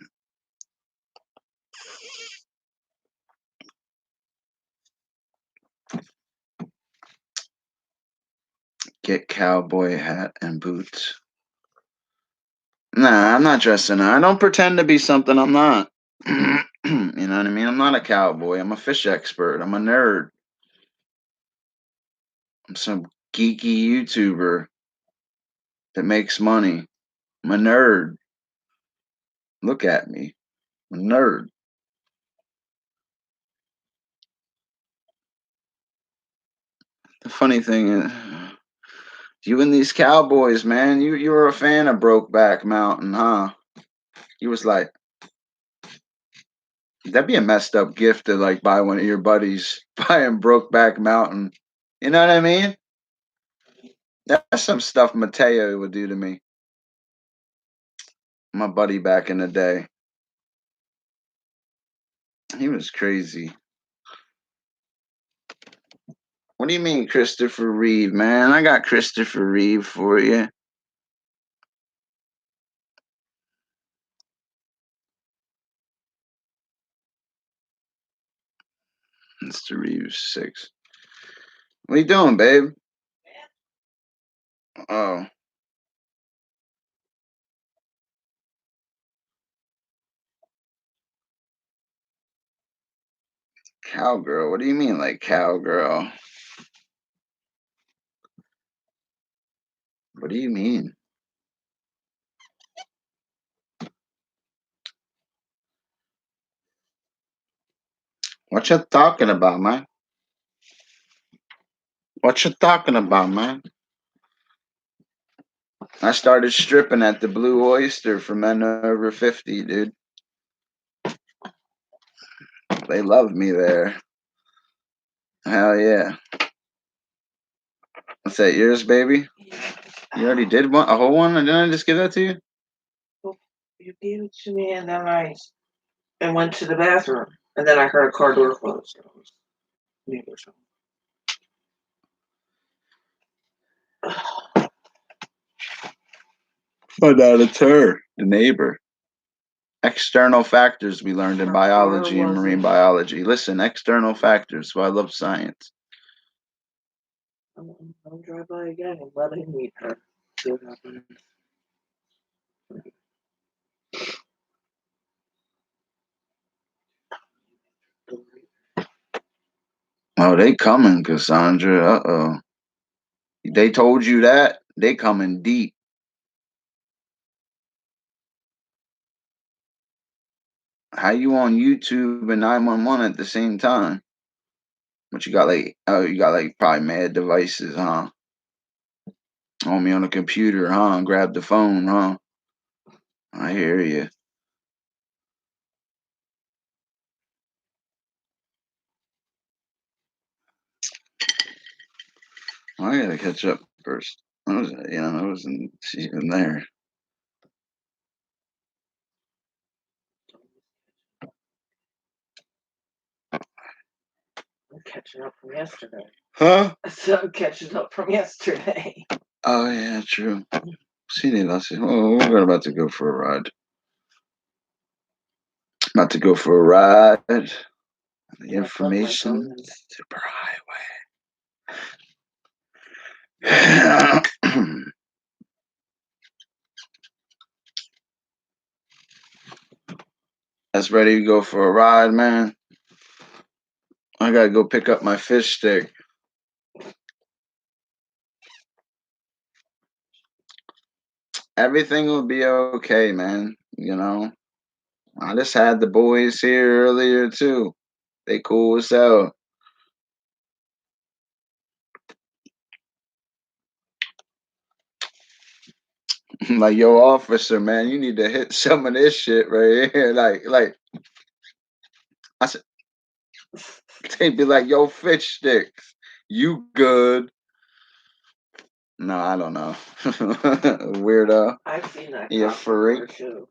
Get cowboy hat and boots. Nah, I'm not dressing up. I don't pretend to be something I'm not. You know what I mean? I'm not a cowboy. I'm a fish expert. I'm a nerd. I'm some geeky YouTuber that makes money. I'm a nerd. Look at me. I'm a nerd. The funny thing is, you and these cowboys, man, you were a fan of Brokeback Mountain, huh? You was like, that'd be a messed up gift to like buy one of your buddies buying Brokeback Mountain. You know what I mean? That's some stuff Mateo would do to me. My buddy back in the day. He was crazy. What do you mean, Christopher Reeve, man? I got Christopher Reeve for you. Mr. Reeves 6. What are you doing, babe? Oh. Cowgirl? What do you mean, like cowgirl? What do you mean? What you talking about, man? What you talking about, man? I started stripping at the Blue Oyster for men over 50, dude. They love me there. Hell yeah. What's that, yours, baby? Yeah. You already did one, a whole one? Didn't I just give that to you? Well, you gave it to me, and then I went to the bathroom, and then I heard a car door close. So I was neighbors. Oh, no, it's her, the neighbor. External factors we learned in Her biology car and marine wasn't- biology. Listen, external factors. So I love science. I'll drive by again and let him meet her. See what happens. Oh, they coming, Cassandra. Uh-oh. They told you that? They coming deep. How you on YouTube and 911 at the same time? But you got like, oh, you got like probably mad devices, huh? On me on the computer, huh? Grab the phone, huh? I hear you. I gotta catch up first. I wasn't even there. I'm catching up from yesterday. Huh? So I'm catching up from yesterday. Oh yeah, true. See, oh, we're about to go for a ride. About to go for a ride. The information superhighway. That's ready to go for a ride, man. I gotta go pick up my fish stick. Everything will be okay, man. You know, I just had the boys here earlier too. They cool as hell. Like, yo, officer, man, you need to hit some of this shit right here. Like I said, they'd be like, yo, fish sticks, you good? No, I don't know. Weirdo. I've seen that. You freak. Too.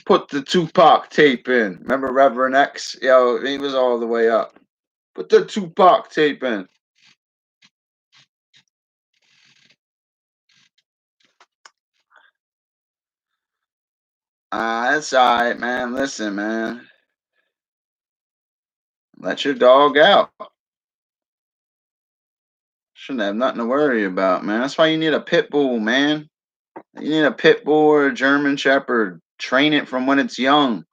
Put the Tupac tape in. Remember Reverend X? Yo, he was all the way up. Put the Tupac tape in. That's all right, man. Listen, man. Let your dog out. Shouldn't have nothing to worry about, man. That's why you need a pit bull, man. You need a pit bull or a German Shepherd. Train it from when it's young.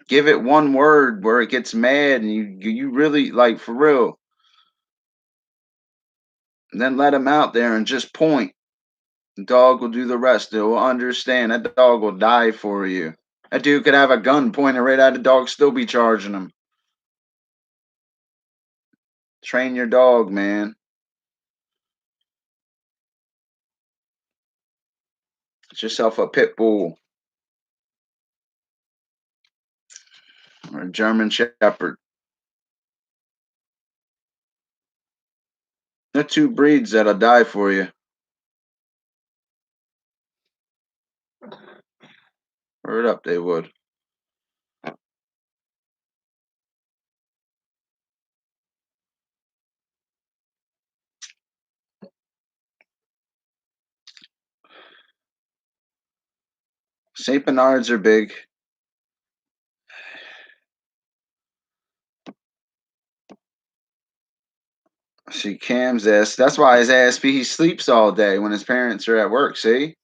Give it one word where it gets mad and you really, like, for real. And then let him out there and just point. The dog will do the rest. It will understand. That dog will die for you. That dude could have a gun pointed right at the dog, still be charging him. Train your dog, man. Get yourself a pit bull or a German Shepherd. They're two breeds that'll die for you. Word up, they would. St. Bernards are big. See, Cam's ass. That's why his ass he sleeps all day when his parents are at work. See,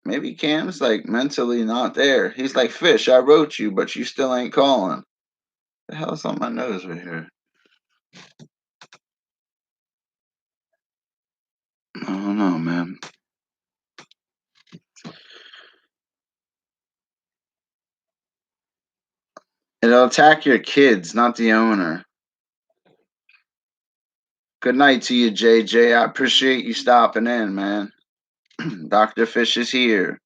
maybe Cam's like mentally not there. He's like, Fish, I wrote you, but you still ain't calling. The hell's on my nose right here? I don't know, man. It'll attack your kids, not the owner. Good night to you, JJ. I appreciate you stopping in, man. Dr. Fish is here.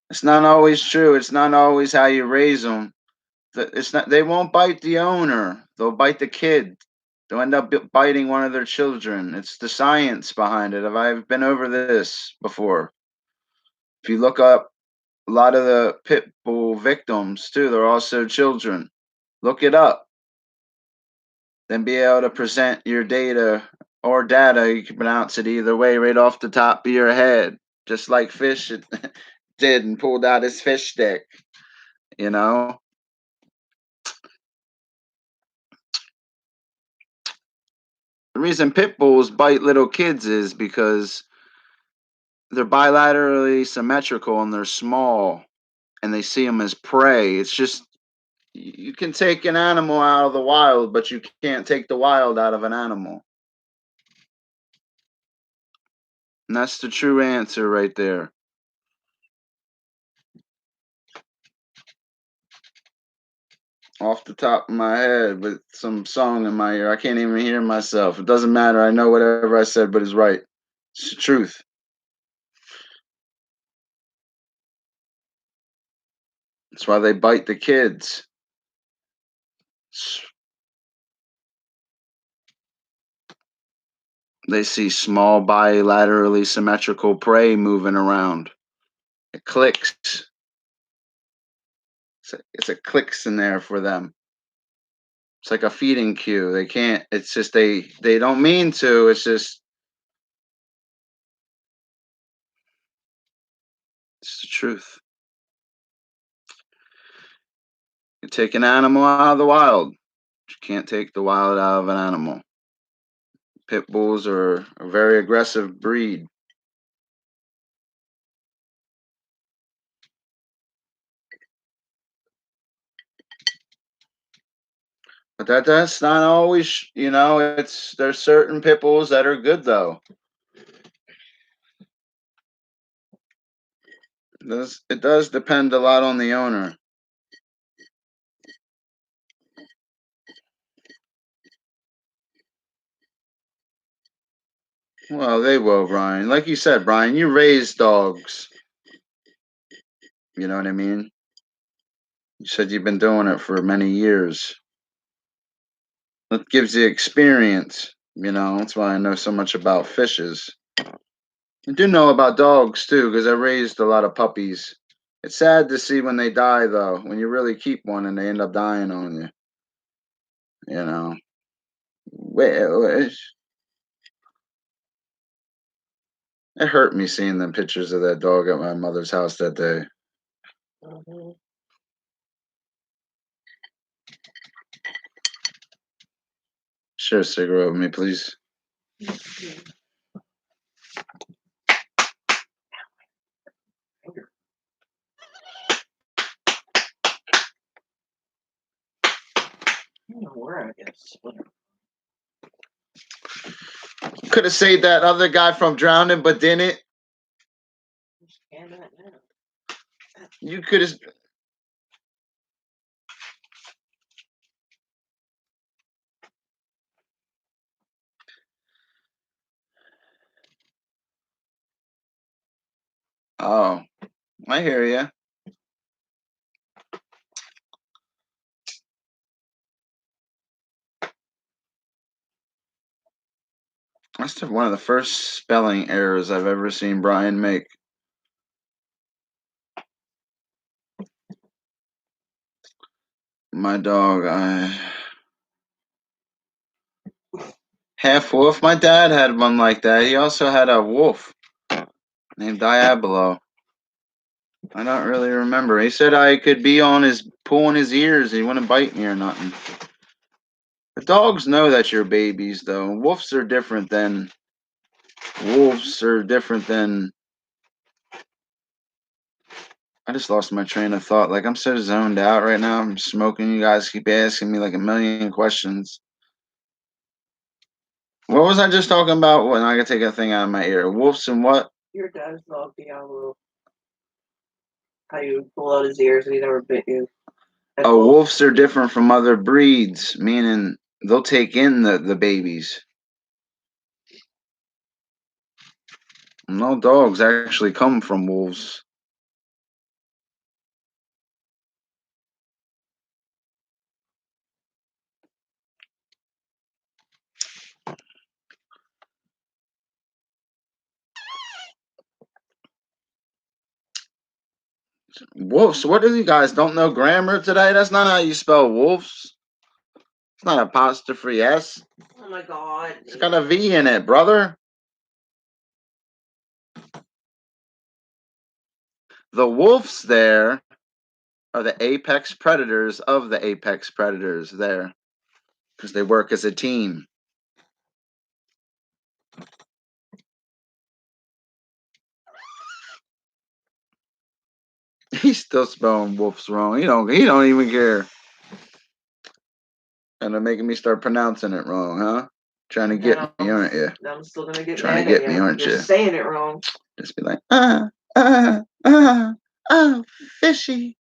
It's not always true. It's not always how you raise them. It's not. They won't bite the owner. They'll bite the kid. They'll end up biting one of their children. It's the science behind it. I've been over this before. If you look up a lot of the pit bull victims too, they're also children. Look it up. Then be able to present your data or data. You can pronounce it either way, right off the top of your head, just like Fish did and pulled out his fish stick. You know. The reason pit bulls bite little kids is because they're bilaterally symmetrical and they're small and they see them as prey. It's just you can take an animal out of the wild, but you can't take the wild out of an animal. And that's the true answer right there. Off the top of my head with some song in my ear. I can't even hear myself. It doesn't matter. I know whatever I said, but it's right. It's the truth. That's why they bite the kids. They see small bilaterally symmetrical prey moving around. It clicks. It's a clicks in there for them. It's like a feeding cue. They can't. It's just they don't mean to. It's just it's the truth. You take an animal out of the wild. You can't take the wild out of an animal. Pit bulls are a very aggressive breed. But that's not always, it's there's certain pit bulls that are good though. It does depend a lot on the owner. Well, they will, Brian. Like you said, Brian, you raise dogs. You know what I mean? You said you've been doing it for many years. That gives you experience. That's why I know so much about fishes. I do know about dogs too, because I raised a lot of puppies. It's sad to see when they die, though, when you really keep one and they end up dying on you. You know, well, it hurt me seeing them pictures of that dog at my mother's house that day. Mhm. Share a cigarette with me, please. I don't know where I got splinter. Could have saved that other guy from drowning, but didn't. Scan that now. You could have. Oh, I hear you. That's one of the first spelling errors I've ever seen Brian make. My dog, Half wolf. My dad had one like that. He also had a wolf named Diablo. I don't really remember. He said I could be on his pulling his ears. He wouldn't bite me or nothing. The dogs know that you're babies, though. Wolves are different than. Wolves are different than. I just lost my train of thought. Like I'm so zoned out right now. I'm smoking. You guys keep asking me like a million questions. What was I just talking about? When I could take a thing out of my ear. Wolves and what? Your dad's dog, Diablo. How you pull out his ears and he never bit you. Oh, wolves are different from other breeds, meaning they'll take in the babies. No dogs actually come from wolves. Wolves? What do you guys don't know grammar today? That's not how you spell wolves. It's not apostrophe S. Oh my god. It's got a V in it, brother. The wolves there are the apex predators of the apex predators there because they work as a team. He's still spelling wolves wrong. He don't even care. And they're making me start pronouncing it wrong, huh? Trying to get me, aren't you? I'm still gonna get Trying to mad get at me, you. aren't You're you? saying it wrong. Just be like, fishy.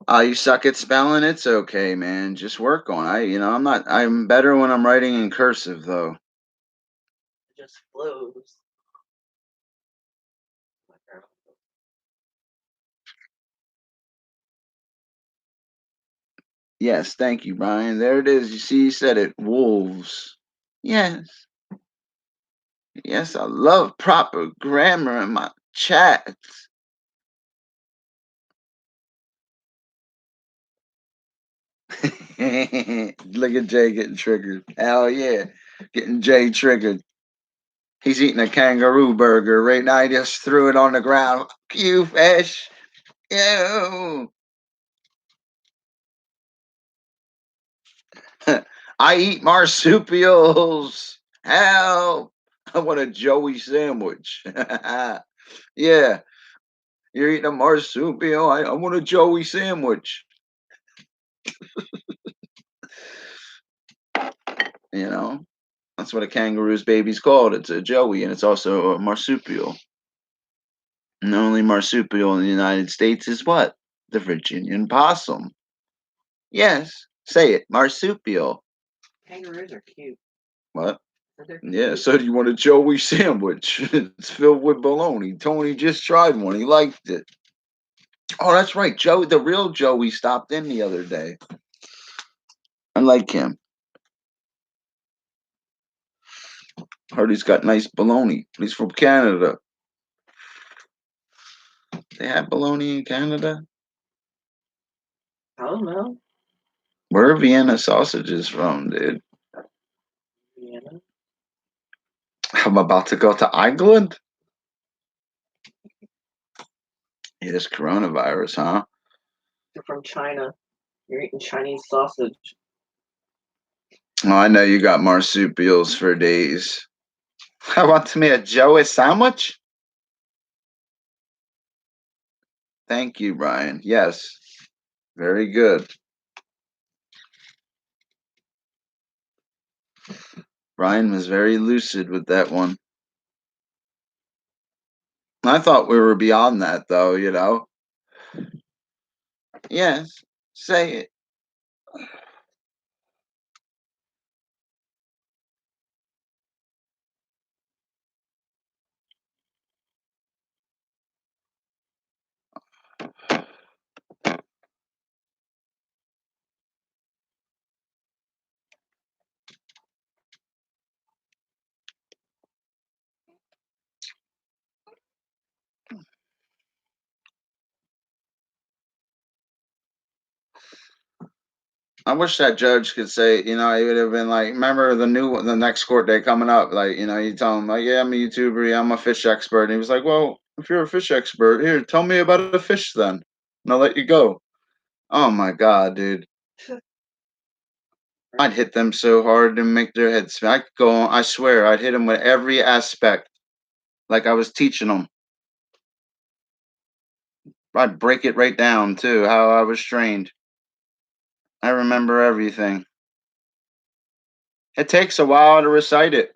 You suck at spelling. It's okay, man. Just work on it. I'm better when I'm writing in cursive, though. It just flows. Yes, thank you, Brian. There it is. You see, you said it. Wolves. Yes. Yes, I love proper grammar in my chats. Look at Jay getting triggered. Hell yeah. Getting Jay triggered. He's eating a kangaroo burger right now. He just threw it on the ground. You fish. Ew. I eat marsupials. Help. I want a Joey sandwich. Yeah. You're eating a marsupial. I want a Joey sandwich. You know, that's what a kangaroo's baby's called. It's a Joey, and it's also a marsupial. And the only marsupial in the United States is what? The Virginian possum. Yes, say it, marsupial. Kangaroos are cute. What? Yeah, so you want a Joey sandwich? It's filled with bologna. Tony just tried one. He liked it. Oh, that's right. Joey, the real Joey, stopped in the other day. I like him. Heard he's got nice bologna. He's from Canada. They have bologna in Canada? I don't know. Where are Vienna sausages from, dude? Vienna. I'm about to go to England? Yeah, this coronavirus, huh? You're from China. You're eating Chinese sausage. Oh, I know you got marsupials for days. I want me a Joey sandwich? Thank you, Brian. Yes. Very good. Brian was very lucid with that one. I thought we were beyond that, though, you know? Yes. Say it. I wish that judge could say, he would have been like, remember the next court day coming up, like, you tell him, like, yeah, I'm a YouTuber, yeah, I'm a fish expert. And he was like, well, if you're a fish expert, here, tell me about a fish then, and I'll let you go. Oh my God, dude. I'd hit them so hard to make their heads spin. I could go on, I swear, I'd hit them with every aspect, like I was teaching them. I'd break it right down, too, how I was trained. I remember everything. It takes a while to recite it.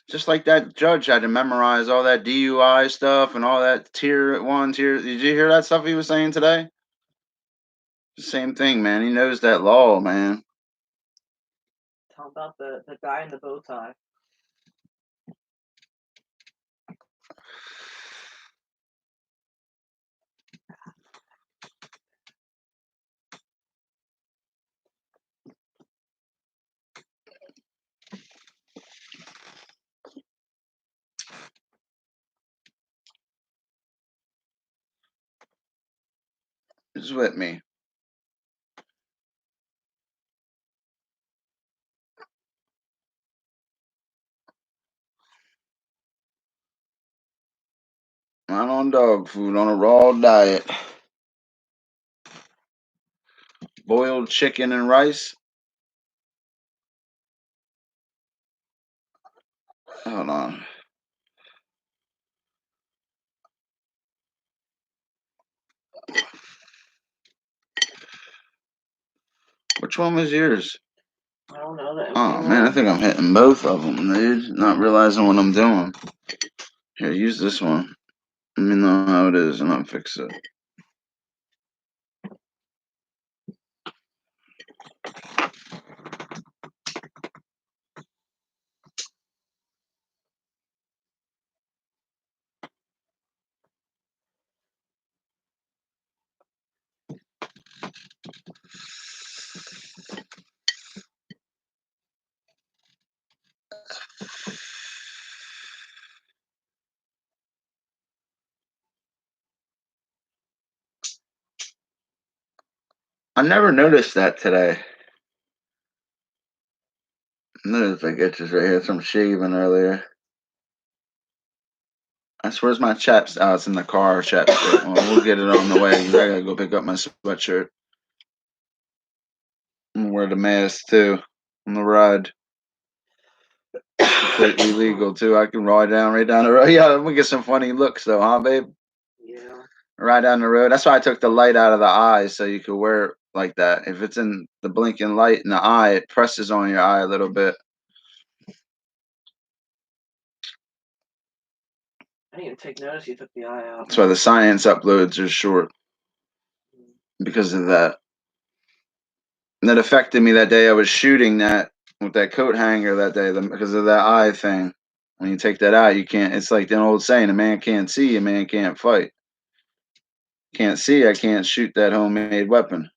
Just like that judge had to memorize all that DUI stuff and all that tier 1, tier. Did you hear that stuff he was saying today? The same thing, man. He knows that law, man. Tell about the guy in the bow tie. It's with me. Not on dog food, on a raw diet. Boiled chicken and rice. Hold on. Which one was yours? I don't know that. Oh man, I think I'm hitting both of them, dude. Not realizing what I'm doing. Here, use this one. Let me know how it is, and I'll fix it. I never noticed that today. Notice I get this right here. Some shaving earlier. That's where's my chaps. Oh, it's in the car. Chapstick. Well, we'll get it on the way. 'Cause I gotta go pick up my sweatshirt. I'm gonna wear the mask too on the ride. Completely legal too. I can ride right down the road. Yeah, we get some funny looks though, huh, babe? Yeah. Right down the road. That's why I took the light out of the eye so you could wear it like that. If it's in the blinking light in the eye, it presses on your eye a little bit. I didn't even take notice you took the eye out. That's why the science uploads are short because of that. And that affected me that day. I was shooting that with that coat hanger that day because of that eye thing. When you take that out, you can't. It's like the old saying: "A man can't see, a man can't fight." Can't see, I can't shoot that homemade weapon.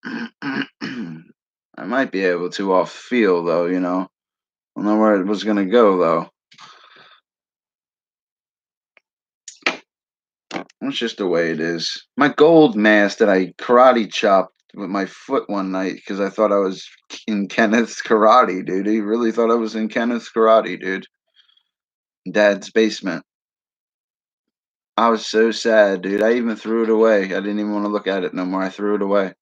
I might be able to off field though. I don't know where it was gonna go though. It's just the way it is. My gold mask that I karate chopped with my foot one night because I thought I was in Kenneth's karate, dude. He really thought I was in Kenneth's karate, dude. Dad's basement. I was so sad, dude. I even threw it away. I didn't even want to look at it no more. I threw it away.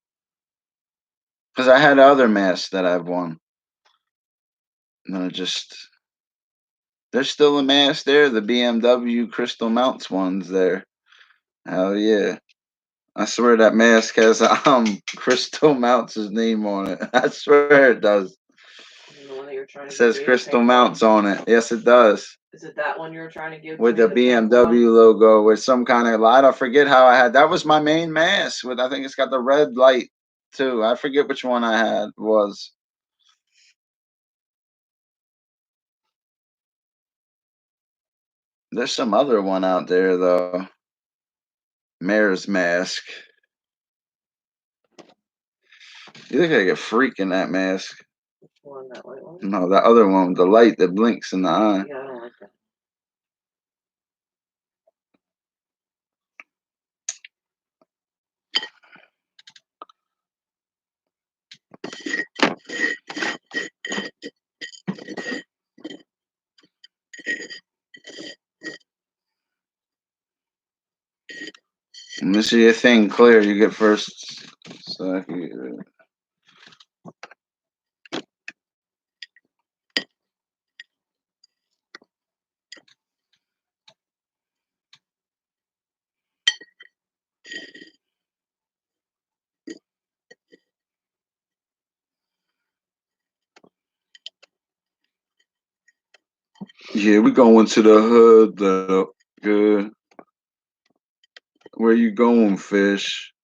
Because I had other masks that I've won. And I just. There's still a mask there. The BMW Crystal Mounts one's there. Hell yeah. I swear that mask has Crystal Mounts' name on it. I swear it does. The one that you're trying to It says give me, Crystal Mounts on it. Yes, it does. Is it that one you were trying to give With to me, the pink one? BMW logo with some kind of light. I forget how I had. That was my main mask. With I think it's got the red light too. I forget which one I had was. There's some other one out there though. Mayor's mask. You look like a freak in that mask. Which one? That white one? No, that other one with the light that blinks in the eye. Yeah, I don't like that. Let me see your thing clear. You get first. So yeah, we going to the hood. Good. Where you going, fish?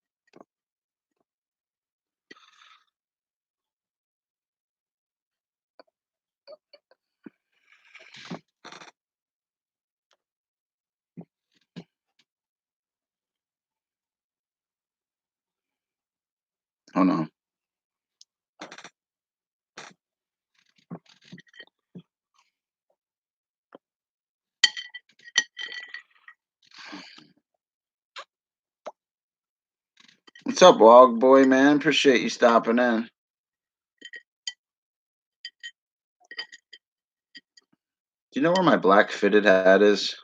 Hold on. What's up, Log Boy, man? Appreciate you stopping in. Do you know where my black fitted hat is?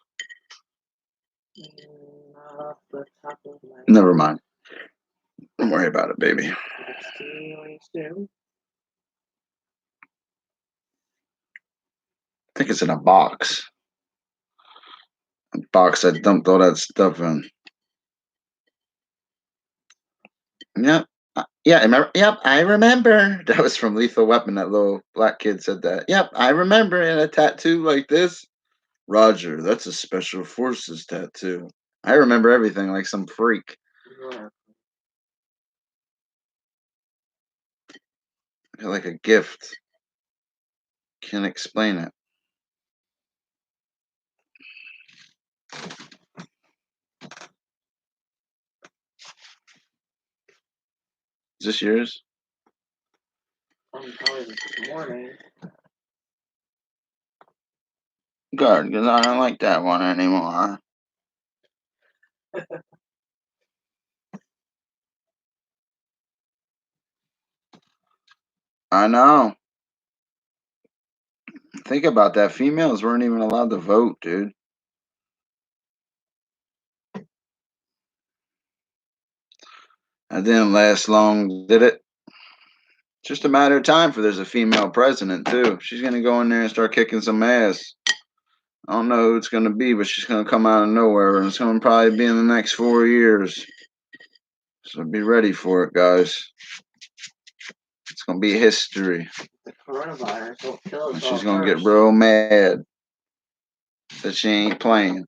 Not off the top of my Never mind. Don't worry about it, baby. Let's see what he's doing. I think it's in a box. A box I dumped all that stuff in. Yep. Yeah, yep, I remember. That was from Lethal Weapon. That little black kid said that. Yep, I remember. And a tattoo like this. Roger, that's a special forces tattoo. I remember everything like some freak. Yeah. Like a gift. Can't explain it. Is this yours? Probably this morning. Good, because I don't like that one anymore. I know. Think about that. Females weren't even allowed to vote, dude. That didn't last long, did it? Just a matter of time for there's a female president, too. She's going to go in there and start kicking some ass. I don't know who it's going to be, but she's going to come out of nowhere, and it's going to probably be in the next 4 years. So be ready for it, guys. It's going to be history. The coronavirus will kill us And all she's going to get first. real mad that she ain't playing.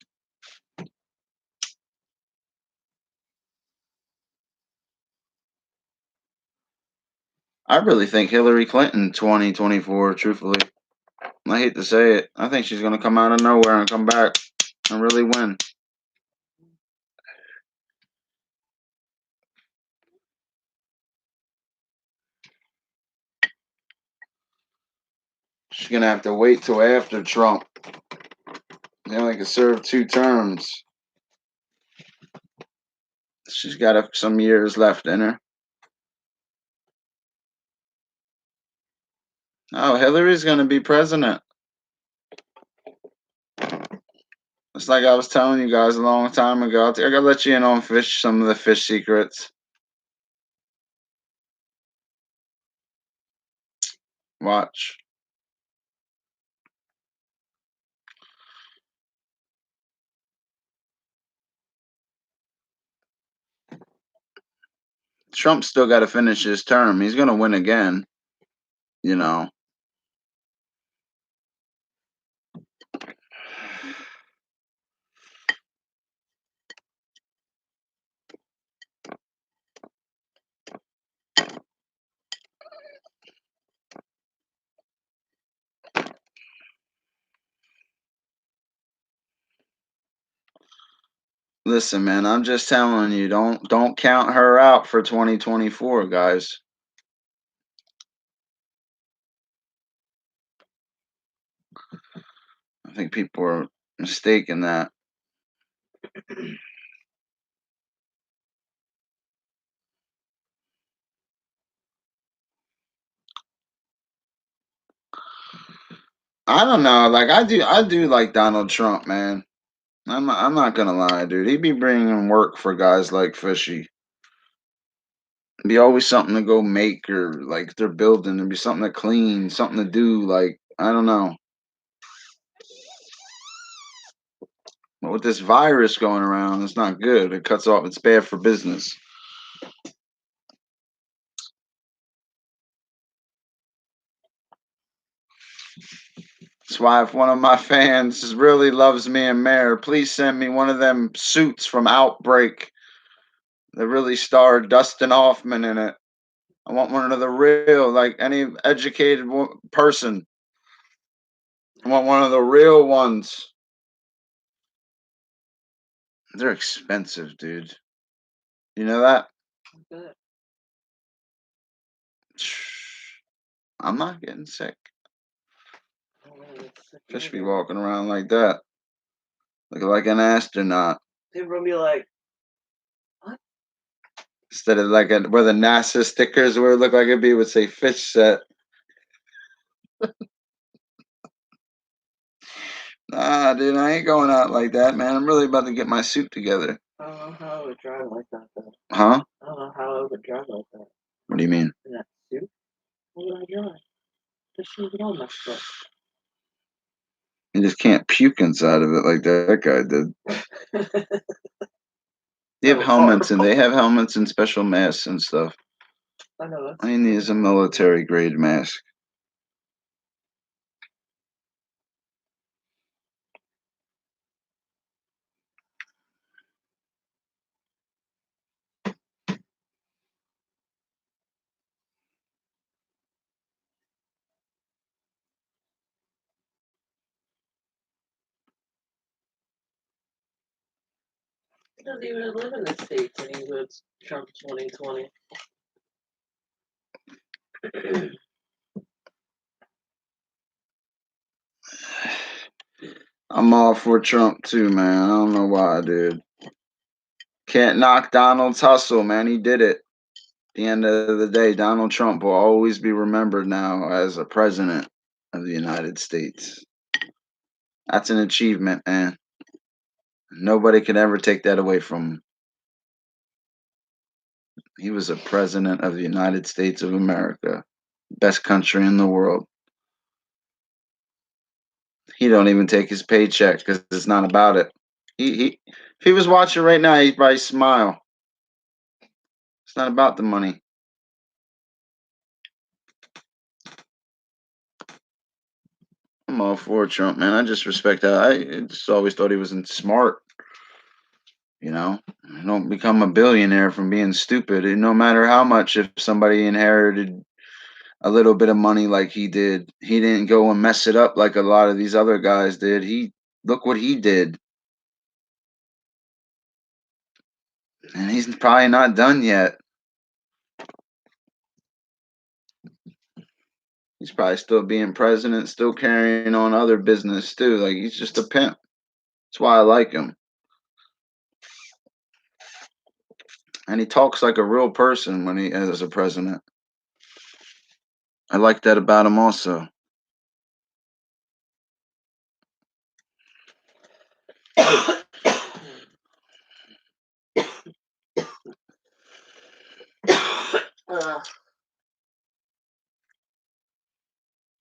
I really think Hillary Clinton 2024, truthfully. I hate to say it. I think she's going to come out of nowhere and come back and really win. She's going to have to wait till after Trump. They only can serve 2 terms. She's got some years left in her. Oh, Hillary's going to be president. It's like I was telling you guys a long time ago. I got to let you in on some of the fish secrets. Watch. Trump's still got to finish his term. He's going to win again, you know. Listen, man, I'm just telling you, don't count her out for 2024, guys. I think people are mistaken that. I don't know. Like I do like Donald Trump, man. I'm not gonna lie, dude. He be bringing work for guys like Fishy. Be always something to go make or like they're building. There'd be something to clean, something to do. Like I don't know. But with this virus going around, it's not good. It cuts off. It's bad for business. That's why if one of my fans really loves me and Mare, please send me one of them suits from Outbreak that really starred Dustin Hoffman in it. I want one of the real, like any educated person. I want one of the real ones. They're expensive, dude. You know that? Good. I'm not getting sick. I don't know, it's sick Fish be either. walking around like that, looking like an astronaut. People will be like, Instead of like where the NASA stickers where it looked like it'd be would say fish set. Nah, dude, I ain't going out like that, man. I'm really about to get my suit together. I don't know how I would drive like that, though. Huh? I don't know how I would drive like that. What do you mean? In that suit? What would I drive? Just leave it all messed up. You just can't puke inside of it like that guy did. They have helmets and they have helmets and special masks and stuff. I know that's. All you need is a military grade mask. He doesn't even live in the States and he lives Trump 2020. I'm all for Trump too, man. I don't know why, dude. Can't knock Donald's hustle, man. He did it. At the end of the day, Donald Trump will always be remembered now as a president of the United States. That's an achievement, man. Nobody can ever take that away from him. He was a president of the United States of America, best country in the world. He don't even take his paycheck because it's not about it. If he was watching right now, he'd probably smile. It's not about the money. I'm all for Trump, man. I just respect that. I just always thought he wasn't smart. You know, you don't become a billionaire from being stupid. And no matter how much, if somebody inherited a little bit of money like he did, he didn't go and mess it up like a lot of these other guys did. Look what he did. And he's probably not done yet. He's probably still being president, still carrying on other business too. Like he's just a pimp. That's why I like him. And he talks like a real person when he as a president. I like that about him also.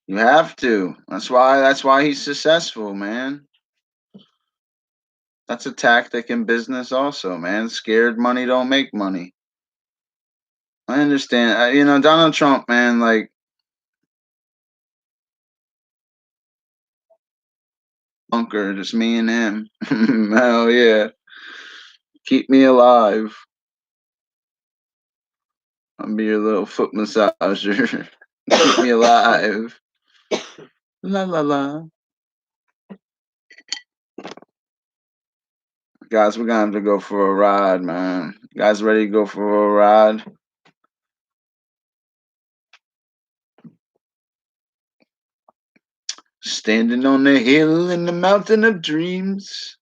You have to. That's why he's successful, man. That's a tactic in business also, man. Scared money don't make money. I understand. Donald Trump, man, like bunker, just me and him. Hell yeah. Keep me alive. I'll be your little foot massager. Keep me alive. La la la. Guys, we're gonna have to go for a ride, man. You guys ready to go for a ride? Standing on the hill in the mountain of dreams.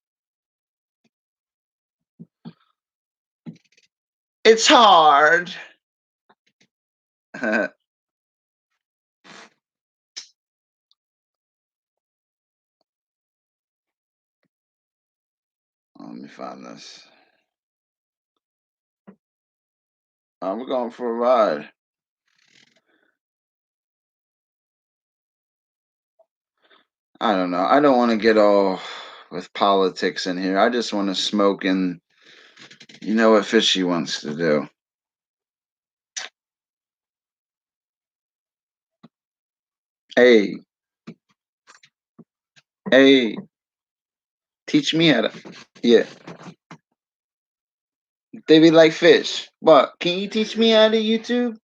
It's hard. Let me find this. We're going for a ride. I don't know. I don't want to get all with politics in here. I just want to smoke and you know what Fishy wants to do. Hey, teach me how to. Yeah, they be like fish. What? Can you teach me how to YouTube?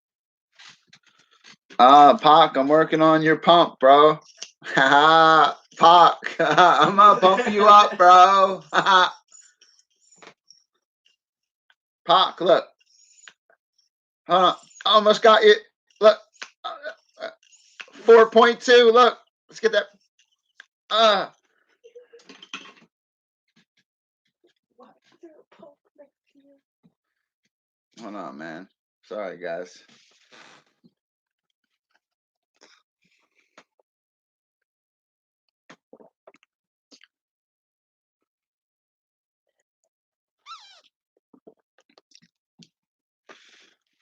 Pac, I'm working on your pump, bro. Haha, Pac, I'm gonna pump you up, bro. Pac, look. Hold on. Almost got you. Look. 4.2. Look. Let's get that. Hold on, man. Sorry, guys.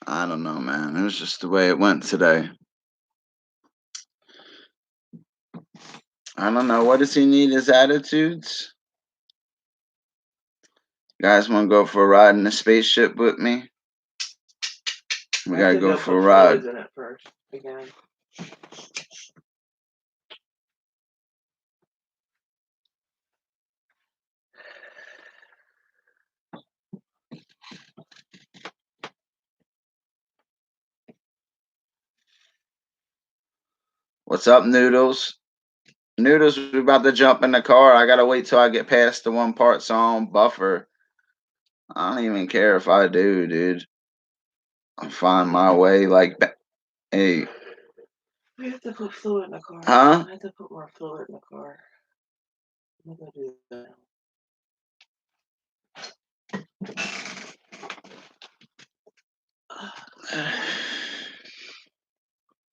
I don't know, man. It was just the way it went today. I don't know. What does he need? His attitudes? You guys want to go for a ride in the spaceship with me? We gotta go for a ride. In it first, again. What's up, Noodles? Noodles, we about to jump in the car. I gotta wait till I get past the one part song buffer. I don't even care if I do, dude. I'll find my way like hey. We have to put fluid in the car. Huh? I have to put more fluid in the car. I'm gonna do that.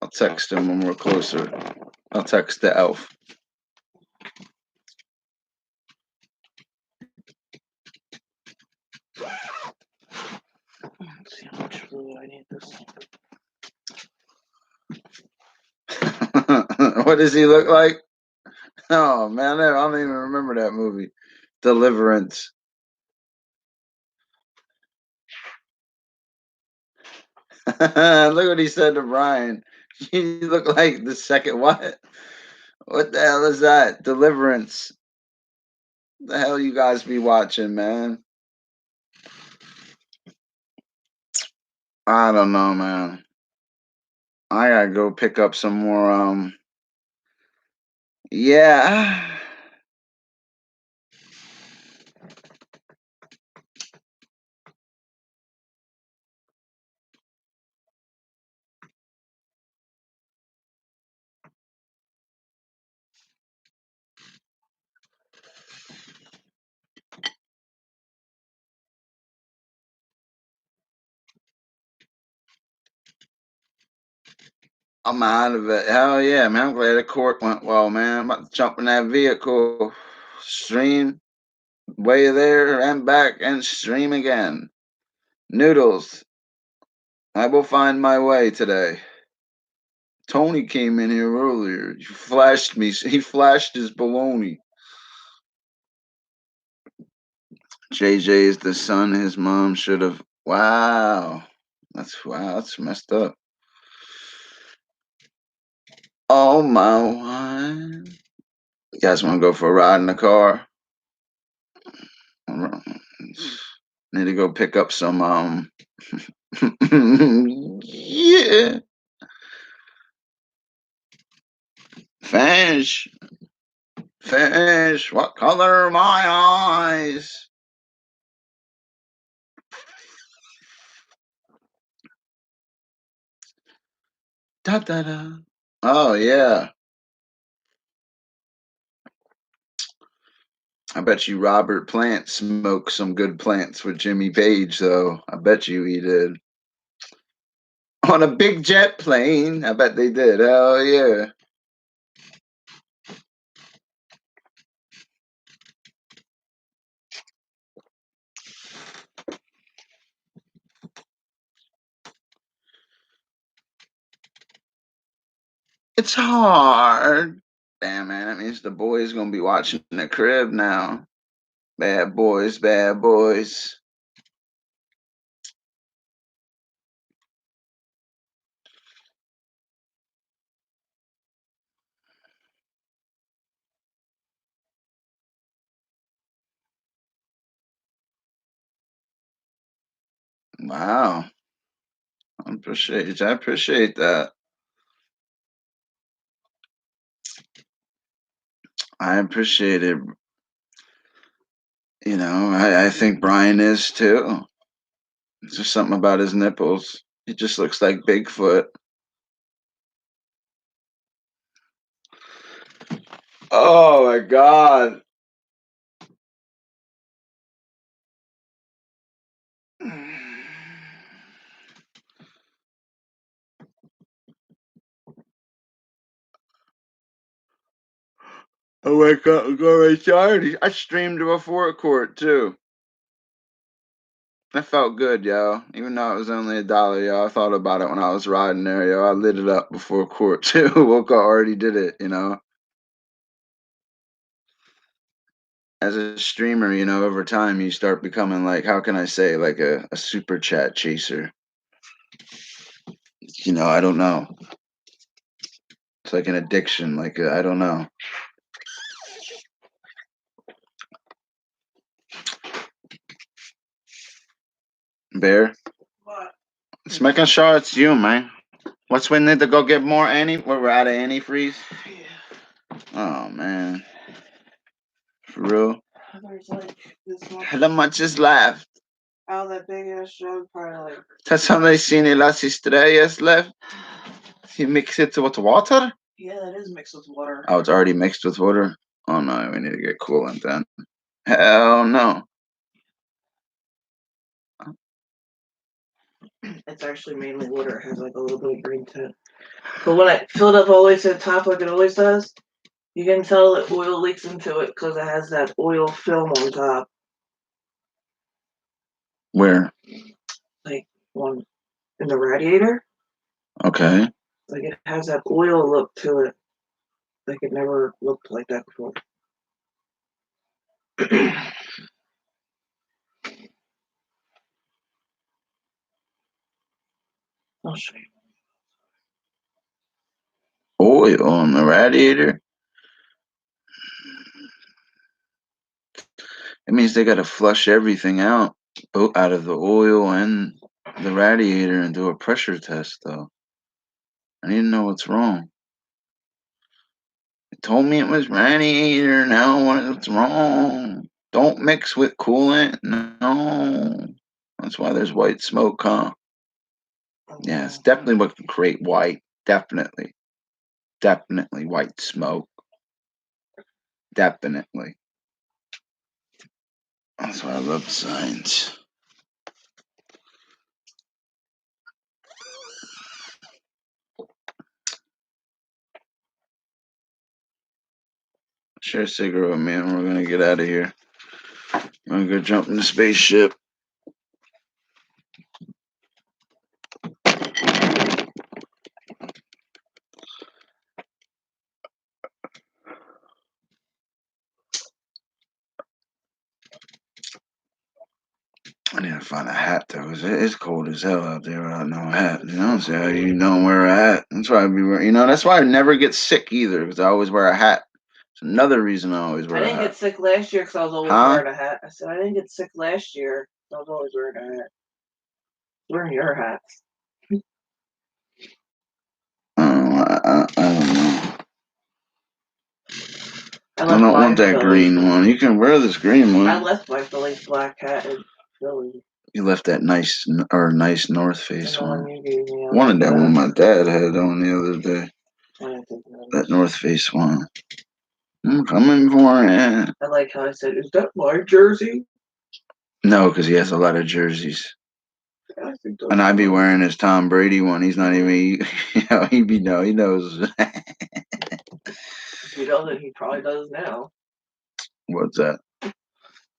I'll text him when we're closer. I'll text the elf. Let's see how much fluid I need this. What does he look like? Oh man, I don't even remember that movie. Deliverance. Look what he said to Brian. You look like the second what? What the hell is that? Deliverance. The hell you guys be watching, man? I don't know, man. I gotta go pick up some more. Yeah. I'm out of it. Hell yeah, man. I'm glad the court went well, man. I'm about to jump in that vehicle, stream way there and back, and stream again. Noodles. I will find my way today. Tony came in here earlier. He flashed me. He flashed his baloney. JJ is the son his mom should have. Wow. That's messed up. Oh my wine. You guys want to go for a ride in the car? Need to go pick up some yeah. Fish. Fish. What color are my eyes? Da da da. Oh yeah. I bet you Robert Plant smoked some good plants with Jimmy Page, though. I bet you he did. On a big jet plane. I bet they did. Hell yeah. It's hard. Damn, man, that means the boys gonna be watching the crib now. Bad boys, bad boys. Wow. I appreciate that. I appreciate it. You know, I think Brian is too. It's just something about his nipples. He just looks like Bigfoot. Oh my God. I wake up and go right tired. I streamed before court too. That felt good, yo. Even though it was only $1, yo. I thought about it when I was riding there, yo. I lit it up before court too. Woke up already did it, you know. As a streamer, you know, over time you start becoming like, how can I say, like a super chat chaser. You know, I don't know. It's like an addiction, like I don't know. Bear? What? It's making sure it's you, man. What's we need to go get more we're out of antifreeze? Yeah. Oh man. For real? There's like this much. How much is left? Out of that big ass jug, probably like. That's how many seen las estrellas left? You mix it with water? Yeah, that is mixed with water. Oh, it's already mixed with water? Oh no, we need to get coolant then. Hell no. It's actually mainly water. It has like a little bit of green tint. But when I fill it up all the way to the top like it always does, you can tell that oil leaks into it because it has that oil film on top. Where? Like one in the radiator. Okay. Like it has that oil look to it. Like it never looked like that before. I'll show you. Oil on the radiator? It means they gotta flush everything out of the oil and the radiator and do a pressure test though. I need to know what's wrong. They told me it was radiator, now what's wrong? Don't mix with coolant, no. That's why there's white smoke, huh? Yeah, it's definitely what can create white. Definitely. Definitely white smoke. Definitely. That's why I love science. Share a cigarette with me and we're gonna get out of here. I'm gonna go jump in the spaceship. I need to find a hat though. It's cold as hell out there without no hat. You know, see how you don't wear a hat. That's why I be wearing. You know, that's why I never get sick either because I always wear a hat. It's another reason I always wear a hat. I didn't get sick last year because I was always wearing a hat. I said I didn't get sick last year because I was always wearing a hat. Wearing your hats. I don't know. I don't want that green one. You can wear this green one. I left my Philly's black hat in Philly. You left that nice North Face one. You gave me Wanted that one my dad had on the other day. That North Face one. I'm coming for it. I like how I said, "Is that my jersey?" No, because he has a lot of jerseys. I think and I'd be wearing his Tom Brady one. He's not even, you know, he knows. You know that he probably does now. What's that?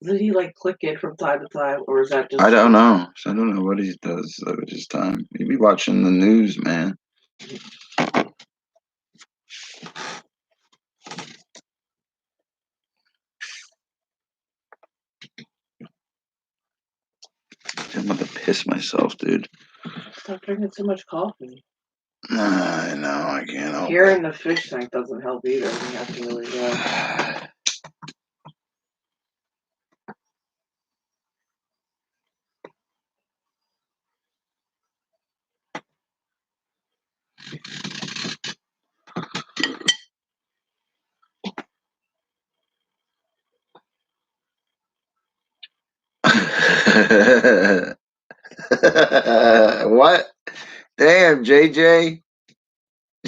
Doesn't he like click it from time to time, or is that just? I don't know. I don't know what he does with his time. He be watching the news, man. I'm about to piss myself, dude. Stop drinking too much coffee. I know, I can't help Here it. in the fish tank doesn't help either. We have to really go. What? Damn, JJ.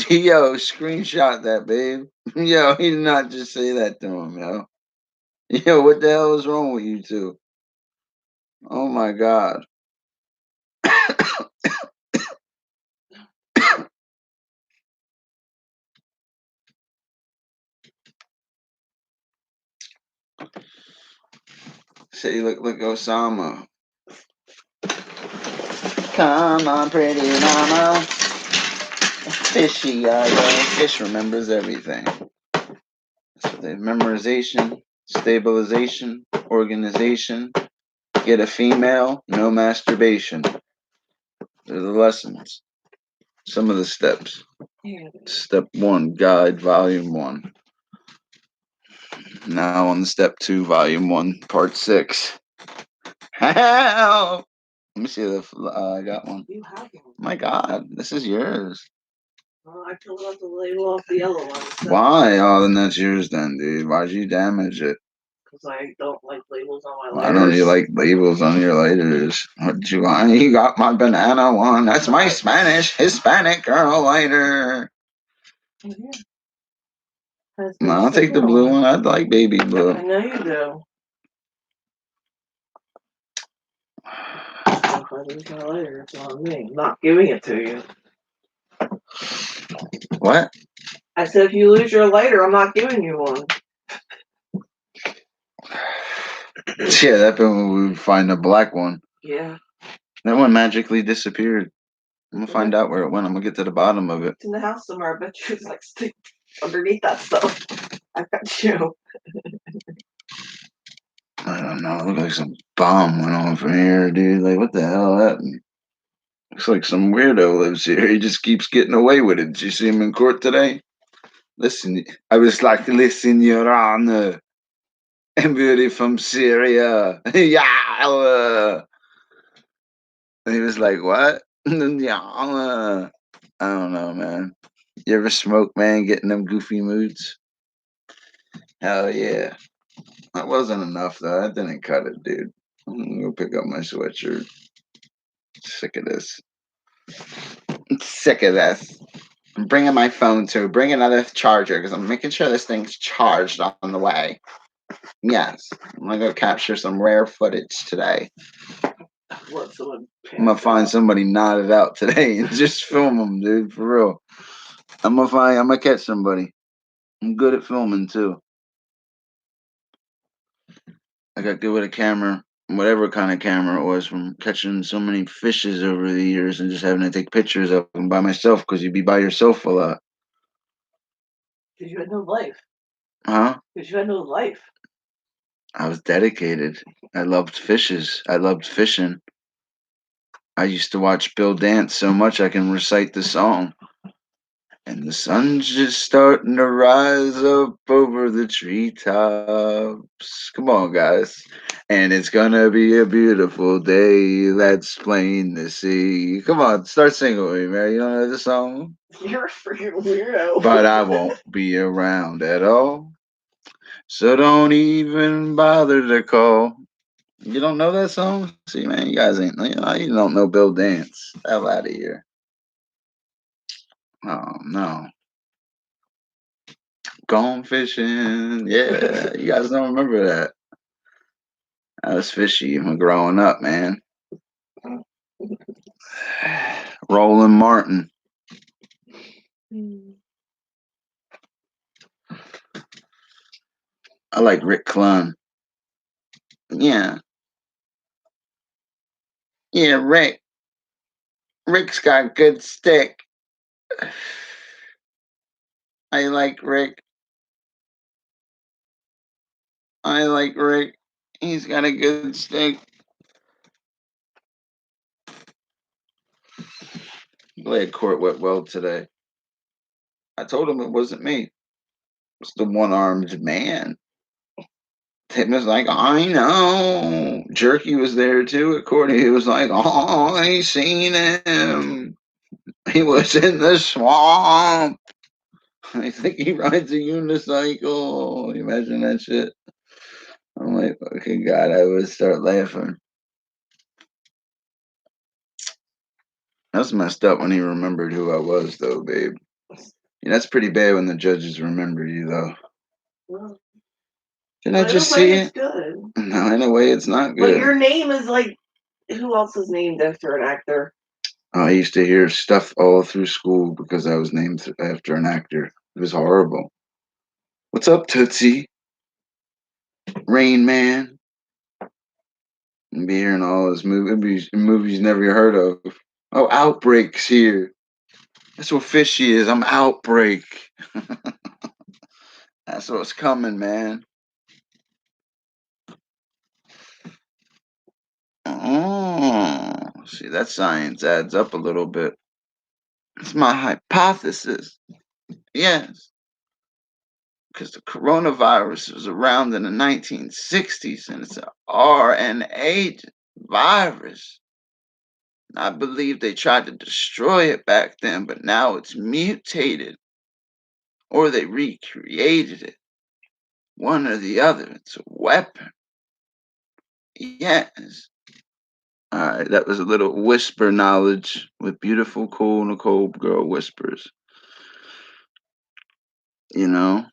Yo, screenshot that, babe. Yo, he did not just say that to him, yo. Yo, what the hell is wrong with you two? Oh my God. Say, look, Osama. Come on, pretty mama. Fishy, fish remembers everything. So the memorization, stabilization, organization. Get a female, no masturbation. They're the lessons. Some of the steps. Yeah. Step 1, Guide, Volume 1. Now on the Step 2, Volume 1, Part 6. Help! Let me see if I got one. You have one. My God, this is yours. Well, I pulled out the label off the yellow one. Why? Oh, then that's yours then, dude. Why'd you damage it? Because I don't like labels on my Why lighters. don't you like labels on your lighters? What did you want? You got my banana one. That's my Spanish, Hispanic girl lighter. Yeah. No, I'll take the blue one. I'd like baby blue. I know you do. If I lose my lighter, it's on me. I'm not giving it to you. What? I said if you lose your lighter, I'm not giving you one. Yeah, that been when we find a black one. Yeah. That one magically disappeared. I'm gonna find out where it went. I'm gonna get to the bottom of it. It's in the house somewhere. I bet you it's like stick underneath that stuff. I got you. I don't know. It looks like some bomb went on from here, dude. Like, what the hell happened? Looks like some weirdo lives here. He just keeps getting away with it. Did you see him in court today? Listen, I was like, listen, Your Honor. I'm really from Syria. Yeah. And he was like, what? Yeah. I don't know, man. You ever smoke, man, getting them goofy moods? Hell yeah. That wasn't enough, though. That didn't cut it, dude. I'm gonna go pick up my sweatshirt. Sick of this. I'm sick of this. I'm bringing my phone too. Bring another charger because I'm making sure this thing's charged on the way. Yes. I'm gonna go capture some rare footage today. I'm gonna find somebody knotted out today and just film them, dude. For real. I'm gonna catch somebody. I'm good at filming too. I got good with a camera, whatever kind of camera it was, from catching so many fishes over the years and just having to take pictures of them by myself because you'd be by yourself a lot. Because you had no life. Huh? Because you had no life. I was dedicated. I loved fishes. I loved fishing. I used to watch Bill dance so much I can recite the song. And the sun's just starting to rise up over the treetops. Come on, guys. And it's gonna be a beautiful day. That's plain to see. Come on, start singing with me, man. You don't know the song? You're a freaking weirdo. But I won't be around at all. So don't even bother to call. You don't know that song? See, man, you guys ain't, you don't know Bill Dance. Hell out of here. Oh, no. Gone fishing. Yeah, you guys don't remember that. I was fishy when growing up, man. Roland Martin. I like Rick Clun. Yeah. Yeah, Rick. Rick's got good stick. I like Rick. I like Rick. He's got a good stick. Glad court went well today. I told him it wasn't me. It's the one-armed man. Tim was like, I know. Jerky was there too at court. He was like, oh, I seen him. He was in the swamp. I think he rides a unicycle. You imagine that shit? I'm like, okay, God, I would start laughing. That's messed up when he remembered who I was, though, babe. Yeah, that's pretty bad when the judges remember you, though. Well, Didn't I but in just a way, see it's it? good. No, in a way, it's not But good. your name is like, who else is named after an actor? I used to hear stuff all through school because I was named after an actor. It was horrible. What's up, Tootsie? Rain Man. And be hearing all those movies you never heard of. Oh, Outbreak's here. That's what Fishy is. I'm Outbreak. That's what's coming, man. Oh, see, that science adds up a little bit. It's my hypothesis. Yes. Because the coronavirus was around in the 1960s and it's an RNA virus. I believe they tried to destroy it back then, but now it's mutated or they recreated it. One or the other. It's a weapon. Yes. All right, that was a little whisper knowledge with beautiful, cool Nicole Girl Whispers. You know,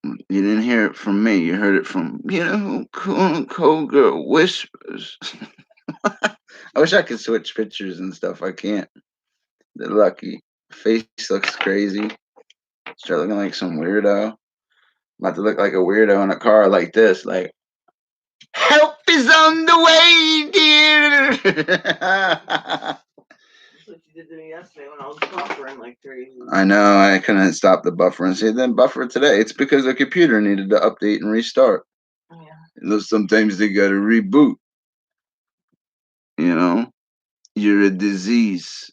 you didn't hear it from me. You heard it from beautiful, cool Nicole Girl Whispers. I wish I could switch pictures and stuff. I can't. They're lucky. Face looks crazy. Start looking like some weirdo. I'm about to look like a weirdo in a car like this. Like, help is on the way, dear. That's what you did to me yesterday when I was buffering like crazy. I know, I couldn't stop the buffering. See, it didn't buffer today. It's because the computer needed to update and restart. Yeah. You know, sometimes they gotta reboot. You know, you're a disease,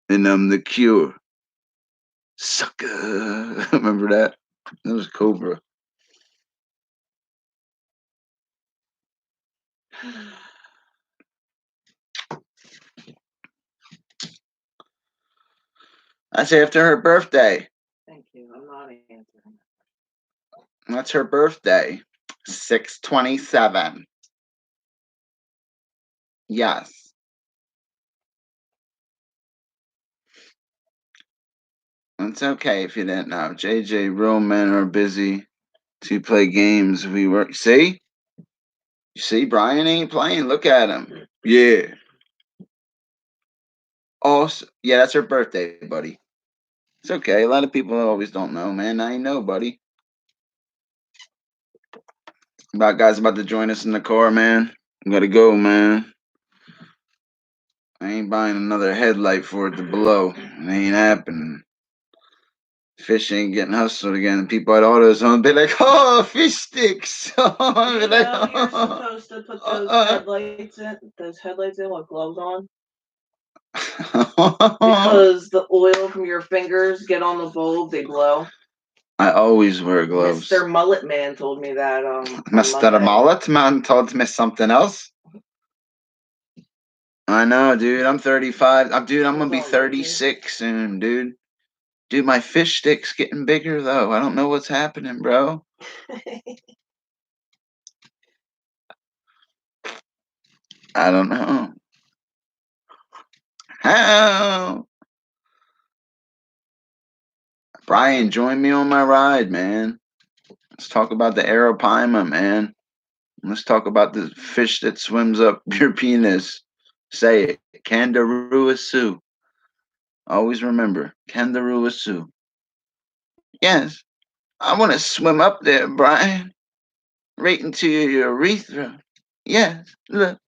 and I'm the cure. Sucker. Remember that? That was Cobra. That's after her birthday. Thank you. I'm not answering. That's her birthday. 6/27. Yes. It's okay if you didn't know. JJ, real men are busy to play games. We work. See? You see, Brian ain't playing. Look at him. Yeah. Also, yeah, that's her birthday, buddy. It's okay. A lot of people always don't know, man. I know, buddy. About guys about to join us in the car, man. I gotta go, man. I ain't buying another headlight for it to blow. It ain't happening. Fish ain't getting hustled again. People at AutoZone be like, "Oh, fish sticks." You know, you're supposed to put those headlights in with gloves on. Because the oil from your fingers get on the bulb, they glow. I always wear gloves. Mr. Mullet Man told me that. Mr. Mullet Man told me something else. I know, dude. I'm 35. I'm gonna be 36 soon, dude. Dude, my fish stick's getting bigger though. I don't know what's happening, bro. I don't know. How? Brian, join me on my ride, man. Let's talk about the Arapaima, man. Let's talk about the fish that swims up your penis. Say it. Kangaroo. Always remember, Kangaroo. Yes, I want to swim up there, Brian. Right into your urethra. Yes, look.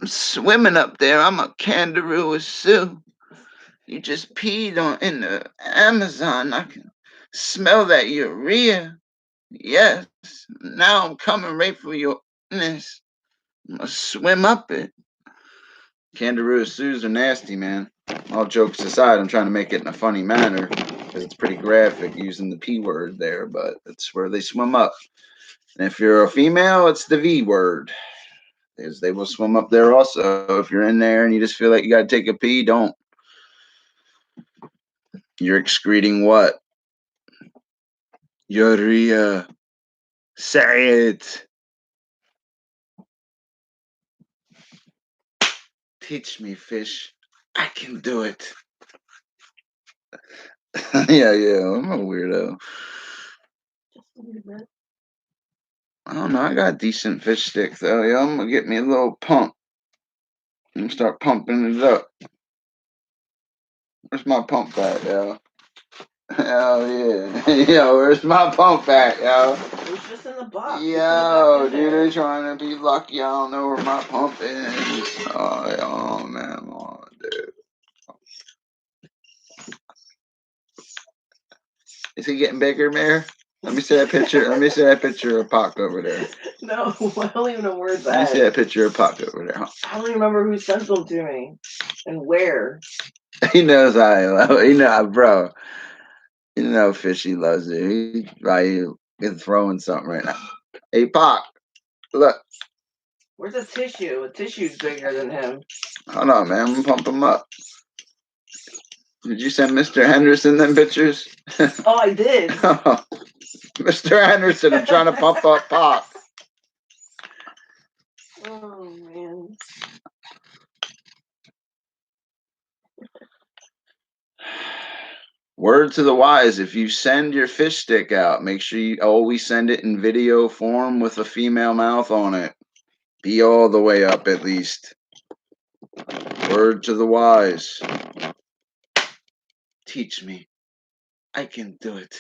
I'm swimming up there. I'm a Kangaroo. You just peed on in the Amazon. I can smell that urea. Yes. Now I'm coming right for your penis. I'm gonna swim up it. Kangaroo sues are nasty, man. All jokes aside, I'm trying to make it in a funny manner because it's pretty graphic using the P word there, but it's where they swim up. And if you're a female, it's the V word. Because they will swim up there also. If you're in there and you just feel like you got to take a pee, don't. You're excreting what? Urea. Say it. Teach me, fish. I can do it. Yeah, I'm a weirdo. Just a little bit. I don't know. I got a decent fish stick, though. Yeah, I'm going to get me a little pump. I'm gonna start pumping it up. Where's my pump at, yo? Hell yeah. Yo, where's my pump at, yo? It was just in the box. Yo, dude, they're trying to be lucky. I don't know where my pump is. Oh man, oh, dude. Is he getting bigger, Mayor? Let me see that picture. Let me see that picture of Pac over there. No, I don't even know where it's Let me see at. that picture of Pac over there. I don't even remember who sent them to me and where. He knows I love. You know, bro. You know, Fishy loves it. He's throwing something right now. Hey, Pac, look. Where's the tissue? The tissue's bigger than him. Hold on, man. I'm gonna pump him up. Did you send Mr. Henderson them pictures? Oh, I did. Mr. Henderson, I'm trying to pump up Pac. Oh, man. Word to the wise, if you send your fish stick out, make sure you always send it in video form with a female mouth on it. Be all the way up at least. Word to the wise. Teach me. I can do it.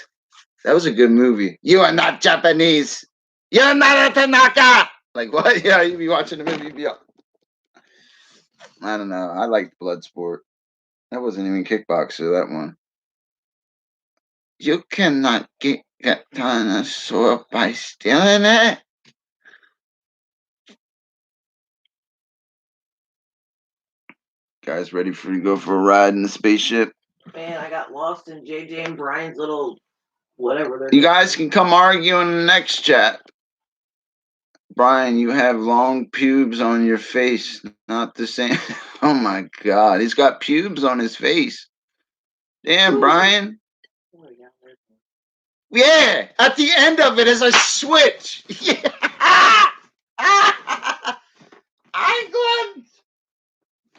That was a good movie. You are not Japanese. You're not a Tanaka. Like what? Yeah, you be watching the movie. Be up. I don't know. I liked Bloodsport. That wasn't even kickboxer, that one. You cannot get dinosaur by stealing it. Guys, ready for you to go for a ride in the spaceship? Man, I got lost in JJ and Brian's little whatever. You guys can come argue in the next chat. Brian, you have long pubes on your face. Not the same. Oh my God. He's got pubes on his face. Damn, Brian. Yeah, at the end of it is a switch. Yeah. England.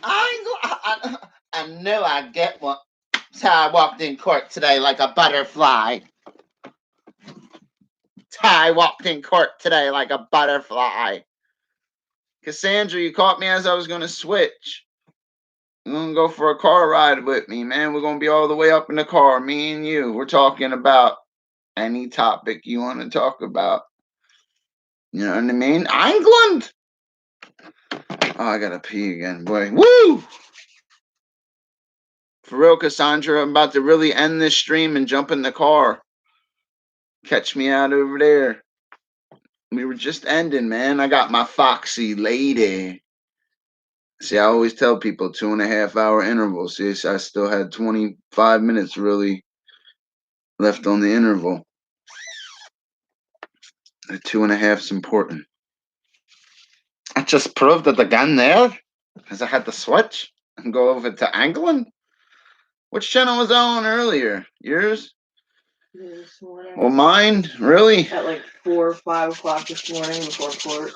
I knew I'd get one. That's how I walked in court today like a butterfly. That's how I walked in court today like a butterfly. Cassandra, you caught me as I was going to switch. You're going to go for a car ride with me, man. We're going to be all the way up in the car, me and you. We're talking about any topic you want to talk about. You know what I mean? England! Oh, I got to pee again, boy. Woo! For real, Cassandra, I'm about to really end this stream and jump in the car. Catch me out over there. We were just ending, man. I got my foxy lady. See, I always tell people 2.5 hour intervals. See, I still had 25 minutes really left on the interval. The 2.5's important. I just proved it again there, because I had to switch and go over to England. Which channel was I on earlier? Yours? This morning. Well, mine? Really? At like 4 or 5 o'clock this morning before court.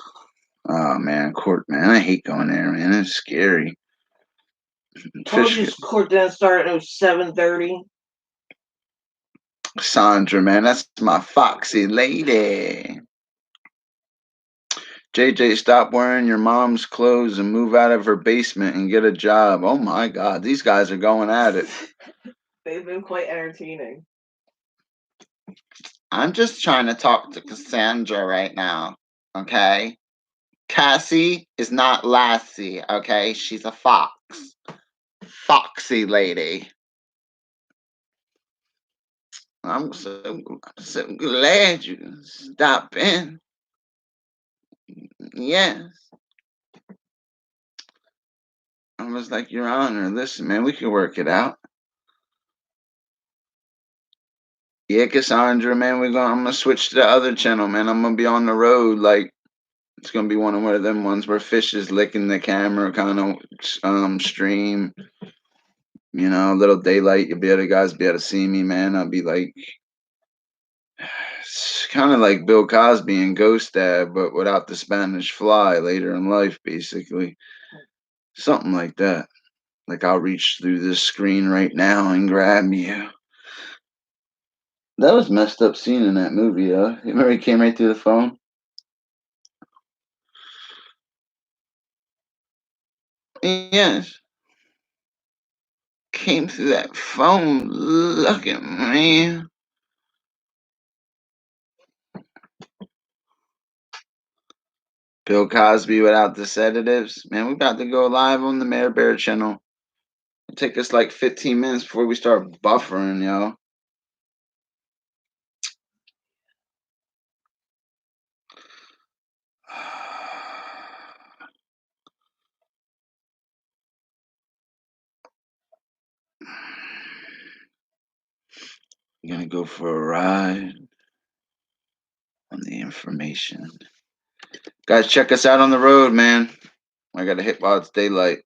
Oh, man, court, man. I hate going there, man. It's scary. Told you court didn't start at 7:30. Sandra, man, that's my foxy lady. JJ, stop wearing your mom's clothes and move out of her basement and get a job. Oh my God, these guys are going at it. They've been quite entertaining. I'm just trying to talk to Cassandra right now, okay? Cassie is not Lassie, okay? She's a fox. Foxy lady. I'm so glad you stopped in. Yes. I was like, Your Honor, listen, man, we can work it out. Yeah, Cassandra, man, I'm gonna switch to the other channel, man. I'm gonna be on the road, like it's gonna be one of them ones where fish is licking the camera kind of stream. You know, a little daylight, you'll be able to guys be able to see me, man. I'll be like it's kind of like Bill Cosby and Ghost Dad, but without the Spanish fly later in life, basically. Something like that. Like I'll reach through this screen right now and grab you. That was messed up scene in that movie, huh? You remember he came right through the phone? Yes. Came through that phone. Look at me. Bill Cosby without the sedatives. Man, we about to go live on the Mayor Bear channel. It'll take us like 15 minutes before we start buffering, yo. I'm gonna go for a ride on the information. Guys, check us out on the road, man. I gotta hit while it's daylight.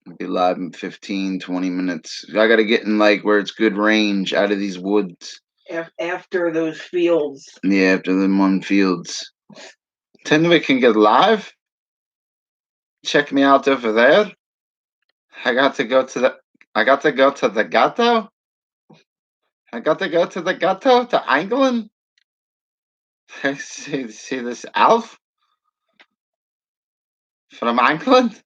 I'll be live in 15, 20 minutes. I gotta get in like where it's good range out of these woods. After those fields. Yeah, after them one fields. Tenwick can get live. Check me out over there. I got to go to the gato. I got to go to the gato to England. see this elf from England.